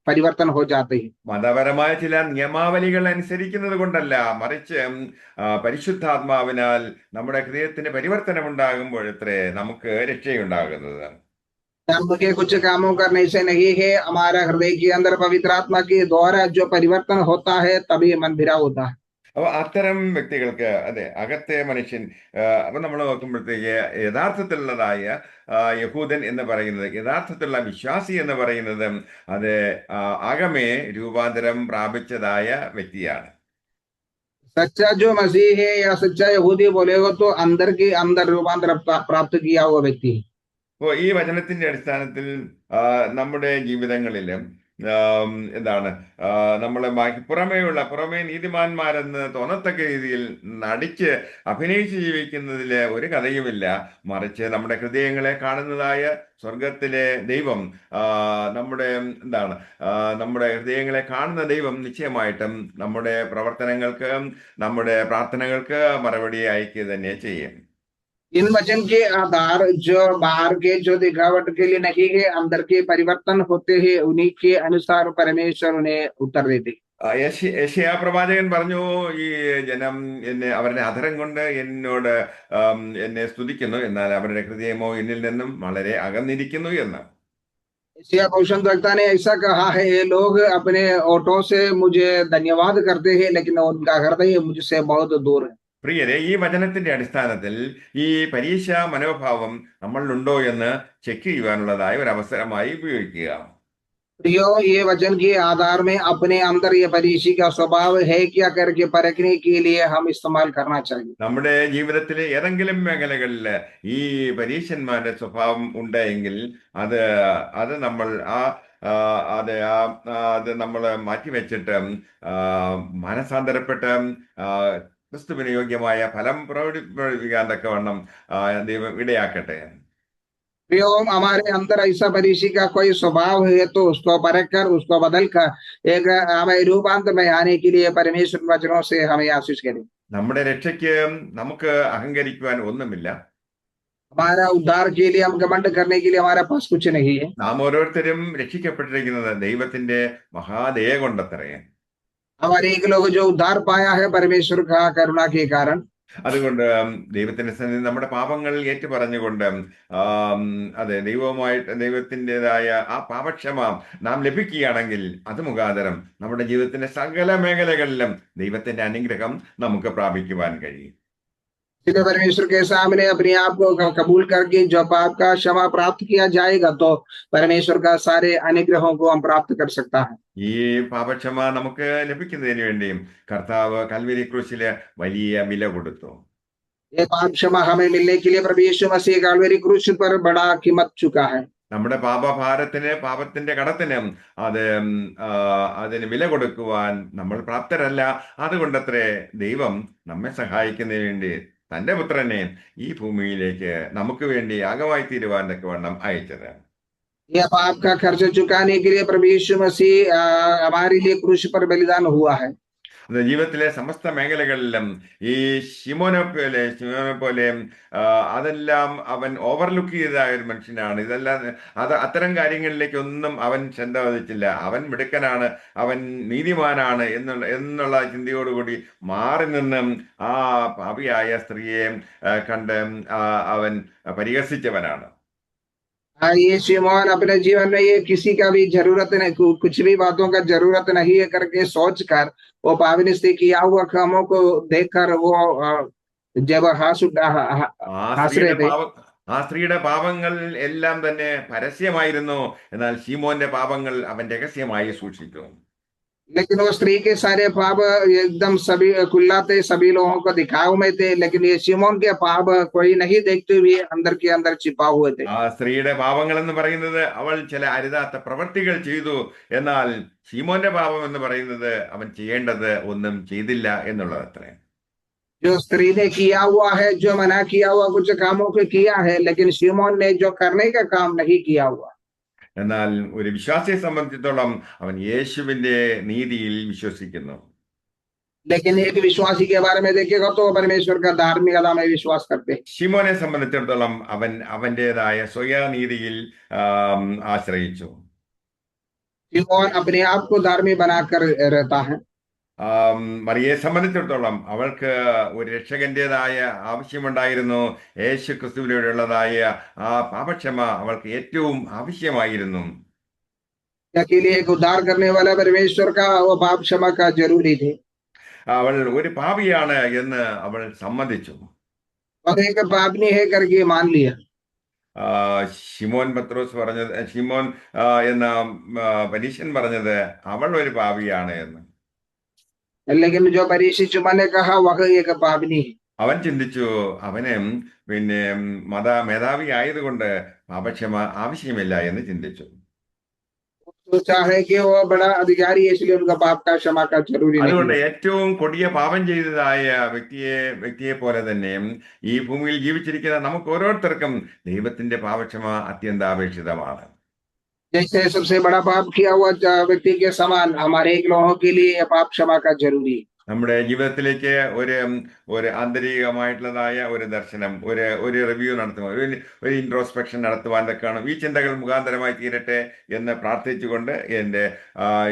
പരിവർത്തനം हो जाते हैं। മതപരമായ ചില നിയമാവലികൾ അനുസരിക്കുന്നത് കൊണ്ടല്ല, മറിച്ച് പരിശുദ്ധാത്മാവിനാൽ നമ്മുടെ ഹൃദയത്തിന് പരിവർത്തനം ഉണ്ടാകുമ്പോഴത്രേ നമുക്ക് രക്ഷയുണ്ടാകുന്നത്. धर्म के कुछ कामों करने से नहीं है, हमारा हृदय के अंदर पवित्र आत्मा के द्वारा जो परिवर्तन होता है तभी मन भरा होता है। അപ്പൊ അത്തരം വ്യക്തികൾക്ക് അതെ അകത്തെ മനുഷ്യൻ അപ്പൊ നമ്മൾ നോക്കുമ്പോഴത്തേക്ക് യഥാർത്ഥത്തിലുള്ളതായ യഹൂദൻ എന്ന് പറയുന്നത്, യഥാർത്ഥത്തിലുള്ള വിശ്വാസി എന്ന് പറയുന്നത് അത് അകമേ രൂപാന്തരം പ്രാപിച്ചതായ വ്യക്തിയാണ്. सच्चा जो मसीह है या सच्चा यहूदी बोलेगा तो अंदर के अंदर रूपांतर प्राप्त किया हुआ व्यक्ति है। അപ്പോൾ ഈ വചനത്തിന്റെ അടിസ്ഥാനത്തിൽ നമ്മുടെ ജീവിതങ്ങളിലും എന്താണ്, നമ്മളെ പുറമേ നീതിമാന്മാരെന്ന് തോന്നത്തക്ക രീതിയിൽ നടിച്ച് അഭിനയിച്ച് ജീവിക്കുന്നതിൽ ഒരു കഥയുമില്ല. മറിച്ച് നമ്മുടെ ഹൃദയങ്ങളെ കാണുന്നതായ സ്വർഗത്തിലെ ദൈവം, നമ്മുടെ ഹൃദയങ്ങളെ കാണുന്ന ദൈവം നിശ്ചയമായിട്ടും നമ്മുടെ പ്രവർത്തനങ്ങൾക്ക്, നമ്മുടെ പ്രാർത്ഥനകൾക്ക് മറുപടി അയക്കുക തന്നെ ചെയ്യും. इन वचन के आधार जो बाहर के जो दिखावट के लिए नहीं है, अंदर के परिवर्तन होते हैं, उन्हीं के अनुसार परमेश्वर उन्हें उत्तर देते। യെശയ്യാ പ്രവാചകൻ പറഞ്ഞു, ഈ ജനം അവരുടെ അധരം കൊണ്ട് എന്നോട് എന്നെ സ്തുതിക്കുന്നു, എന്നാൽ അവരുടെ ഹൃദയമോ എന്നിൽ നിന്നും വളരെ അകന്നിരിക്കുന്നു എന്ന്. यशायाह भविष्यद्वक्ता ने ऐसा कहा है, ये लोग अपने ओठों से मुझे धन्यवाद करते हैं लेकिन उनका हृदय मुझसे बहुत दूर है। പ്രിയരെ, ഈ വചനത്തിന്റെ അടിസ്ഥാനത്തിൽ ഈ പരീക്ഷ മനോഭാവം നമ്മളിലുണ്ടോ എന്ന് ചെക്ക് ചെയ്യുവാനുള്ളതായ ഒരു അവസരമായി ഉപയോഗിക്കുക. प्रियो, ये वचन के आधार में अपने अंदर ये परीक्षा का स्वभाव है क्या करके परखने के लिए हम इस्तेमाल करना चाहिए। നമ്മുടെ ജീവിതത്തിലെ ഏതെങ്കിലും മേഖലകളിൽ ഈ പരീക്ഷന്മാരുടെ സ്വഭാവം ഉണ്ടെങ്കിൽ അത് നമ്മൾ അത് നമ്മൾ മാറ്റിവെച്ചിട്ട് മനസാന്തരപ്പെട്ട് ക്രിസ്തുവിന് യോഗ്യമായ ഫലം പ്രകടിപ്പിക്കാൻ തക്കവണ്ണം ദൈവം ഇടയാക്കട്ടെ. प्रियो, हमारे अंदर ऐसा परीक्षा का कोई स्वभाव है तो उसको परख कर उसको बदल कर एक हमें रूपांतर में आने के लिए परमेश्वर वचनों से हमें आशीष करें। നമ്മുടെ രക്ഷയ്ക്ക് നമുക്ക് അഹങ്കരിക്കുവാൻ ഒന്നുമില്ല. हमारा उद्धार के लिए हम घमंड करने के लिए हमारे पास कुछ नहीं है। നാം ഓരോരുത്തരും രക്ഷിക്കപ്പെട്ടിരിക്കുന്നത് ദൈവത്തിന്റെ മഹാദയ കൊണ്ടത്രേ. हमारे एक लोग जो उद्धार पाया है परमेश्वर का करुणा के कारण। അതുകൊണ്ട് ദൈവത്തിന്റെ സന്നിധി നമ്മുടെ പാപങ്ങൾ ഏറ്റുപറഞ്ഞുകൊണ്ട് അതെ ദൈവത്തിൻ്റെതായ ആ പാപക്ഷമ നാം ലഭിക്കുകയാണെങ്കിൽ അത് മുഖാന്തരം നമ്മുടെ ജീവിതത്തിന്റെ സകല മേഖലകളിലും ദൈവത്തിന്റെ അനുഗ്രഹം നമുക്ക് പ്രാപിക്കുവാൻ കഴിയും. इसलिए परमेश्वर के सामने अपने आप को कबूल करके जो पाप का क्षमा प्राप्त किया जाएगा तो परमेश्वर का सारे अनुग्रहों को हम प्राप्त कर सकता है। ഈ പാപക്ഷമ നമുക്ക് ലഭിക്കുന്നതിന് വേണ്ടിയും കർത്താവ് കൽവരി ക്രൂശില് വലിയ വില കൊടുത്തു. ये पाप क्षमा हमें मिलने के लिए प्रभु यीशु मसीह कलवरी क्रूस पर बड़ा कीमत चुका है। നമ്മുടെ പാപത്തിന്റെ കടത്തിന് അതിന് വില കൊടുക്കുവാൻ നമ്മൾ പ്രാപ്തരല്ല. അതുകൊണ്ടത്രേ ദൈവം നമ്മെ സഹായിക്കുന്നതിന് വേണ്ടി തന്റെ പുത്രനെ ഈ ഭൂമിയിലേക്ക് നമുക്ക് വേണ്ടി യാഗമായി തീരുവാൻ തക്കവണ്ണം അയച്ചത്. यह पाप का खर्च चुकाने के लिए प्रभु यीशु मसीह हमारे लिए क्रूस पर बलिदान हुआ है. ജീവിതത്തിലെ സമസ്ത മേഖലകളിലും ഈ ശിമോനെ പോലെ ആ, അതെല്ലാം അവൻ ഓവർലുക്ക് ചെയ്ത ഒരു മനുഷ്യനാണ്. ഇതെല്ലാം അത്തരം കാര്യങ്ങളിലേക്കൊന്നും അവൻ ശ്രദ്ധ വഹിച്ചില്ല. അവൻ മിടുക്കനാണ്, അവൻ നീതിമാനാണ് എന്നുള്ള ചിന്തയോടുകൂടി മാറി നിന്നും ആ പാപിയായ സ്ത്രീയെ കണ്ട് ആ, അവൻ പരിഹസിച്ചവനാണ്. ये शिमोन अपने जीवन में ये किसी का भी जरूरत नहीं, कुछ भी बातों का जरूरत नहीं है करके सोच कर वो पावनी स्त्री किया हुआ कामों को देखकर वो जब ആ हंस रहे സ്ത്രീയുടെ थे। പാവ ആ സ്ത്രീയുടെ പാപങ്ങൾ എല്ലാം തന്നെ പരസ്യമായിരുന്നു, എന്നാൽ ശീമോന്റെ പാപങ്ങൾ അവൻ രഹസ്യമായി സൂക്ഷിച്ചു. लेकिन वो स्त्री के सारे पाप एकदम सभी खुलाते सभी लोगों को दिखाए हुए थे, लेकिन ये शिमोन के पाप कोई नहीं देखते हुए अंदर के अंदर छिपा हुए थे। ആ സ്ത്രീയുടെ പാപങ്ങൾ എന്ന് പറയുന്നത് അവൾ ചില അരുതാത്ത പ്രവൃത്തികൾ ചെയ്തു, എന്നാൽ ശീമോന്റെ പാപം എന്ന് പറയുന്നത് അവൻ ചെയ്യേണ്ടത് ഒന്നും ചെയ്തില്ല എന്നുള്ളത് അത്രേ. जो स्त्री ने किया हुआ है, जो मना किया हुआ कुछ कामों को किया है, लेकिन शिमोन ने जो करने का काम नहीं किया हुआ। എന്നാൽ ഒരു വിശ്വാസിയെ സംബന്ധിച്ചിടത്തോളം അവൻ യേശുവിന്റെ നീതിയിൽ വിശ്വസിക്കുന്നു. लेकिन एक विश्वासी के बारे में देखेगा तो परमेश्वर का धार्मिकता में विश्वास करते हैं। ശിമോനെ സംബന്ധിച്ചിടത്തോളം അവൻ അവന്റേതായ സ്വയനീതിയിൽ ആശ്രയിച്ചു. शिमोन अपने आप को धार्मिक बनाकर रहता है। മറിയെ സംബന്ധിച്ചിടത്തോളം അവൾക്ക് ഒരു രക്ഷകന്റേതായ ആവശ്യമുണ്ടായിരുന്നു. യേശു ക്രിസ്തുവിലൂടെയുള്ളതായ ആ പാപക്ഷമ അവൾക്ക് ഏറ്റവും ആവശ്യമായിരുന്നു. अकेले एक उद्धार करने वाला परमेश्वर का वो पाप क्षमा का जरूरी थे। അവൾ ഒരു പാപിയാണ് എന്ന് അവൾ സമ്മതിച്ചു. और एक पापनी है करके मान लिया। ശിമോൻ പത്രോസ് പറഞ്ഞത്, ശിമോൻ എന്ന പരീശൻ പറഞ്ഞത് അവൾ ഒരു പാപിയാണ് എന്ന്. लेकिन जो फरीसी चुमा ने कहा वह एक पापनी है। അവൻ ചിന്തിച്ചു അവന് പിന്നെ മേധാവി ആയതുകൊണ്ട് പാപക്ഷമ ആവശ്യമില്ല എന്ന് ചിന്തിച്ചു. सोचा है कि वो बड़ा अधिकारी है, इसलिए उनका पाप का क्षमा का जरूरी അതുകൊണ്ട് नहीं है। ഏറ്റവും കൊടിയ പാപം ചെയ്തതായ വ്യക്തിയെ പോലെ തന്നെ ഈ ഭൂമിയിൽ ജീവിച്ചിരിക്കുന്ന നമുക്ക് ഓരോരുത്തർക്കും ദൈവത്തിന്റെ പാപക്ഷമ അത്യന്താപേക്ഷിതമാണ്. जैसे सबसे बड़ा पाप किया हुआ व्यक्ति के समान हमारे एक लोगों के लिए ये पाप क्षमा का जरूरी है। നമ്മുടെ ജീവിതത്തിലേക്ക് ഒരു ആന്തരികമായിട്ടുള്ളതായ ഒരു ദർശനം, ഒരു റിവ്യൂ നടത്തുവാൻ, ഒരു ഇൻട്രോസ്പെക്ഷൻ നടത്തുവാൻ തക്കാണ് ഈ ചിന്തകൾ മുഖാന്തരമായി തീരട്ടെ എന്ന് പ്രാർത്ഥിച്ചുകൊണ്ട് എൻ്റെ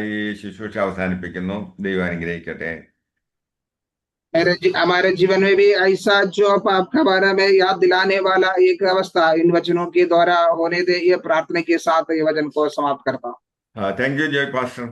ഈ ശുശ്രൂഷ അവസാനിപ്പിക്കുന്നു. ദൈവം അനുഗ്രഹിക്കട്ടെ. हमारे जीवन में भी ऐसा जो पाप के बारे में याद दिलाने वाला एक अवस्था इन वचनों के द्वारा होने दे, ये प्रार्थना के साथ ये वचन को समाप्त करता हूँ। Thank you Joy pastor.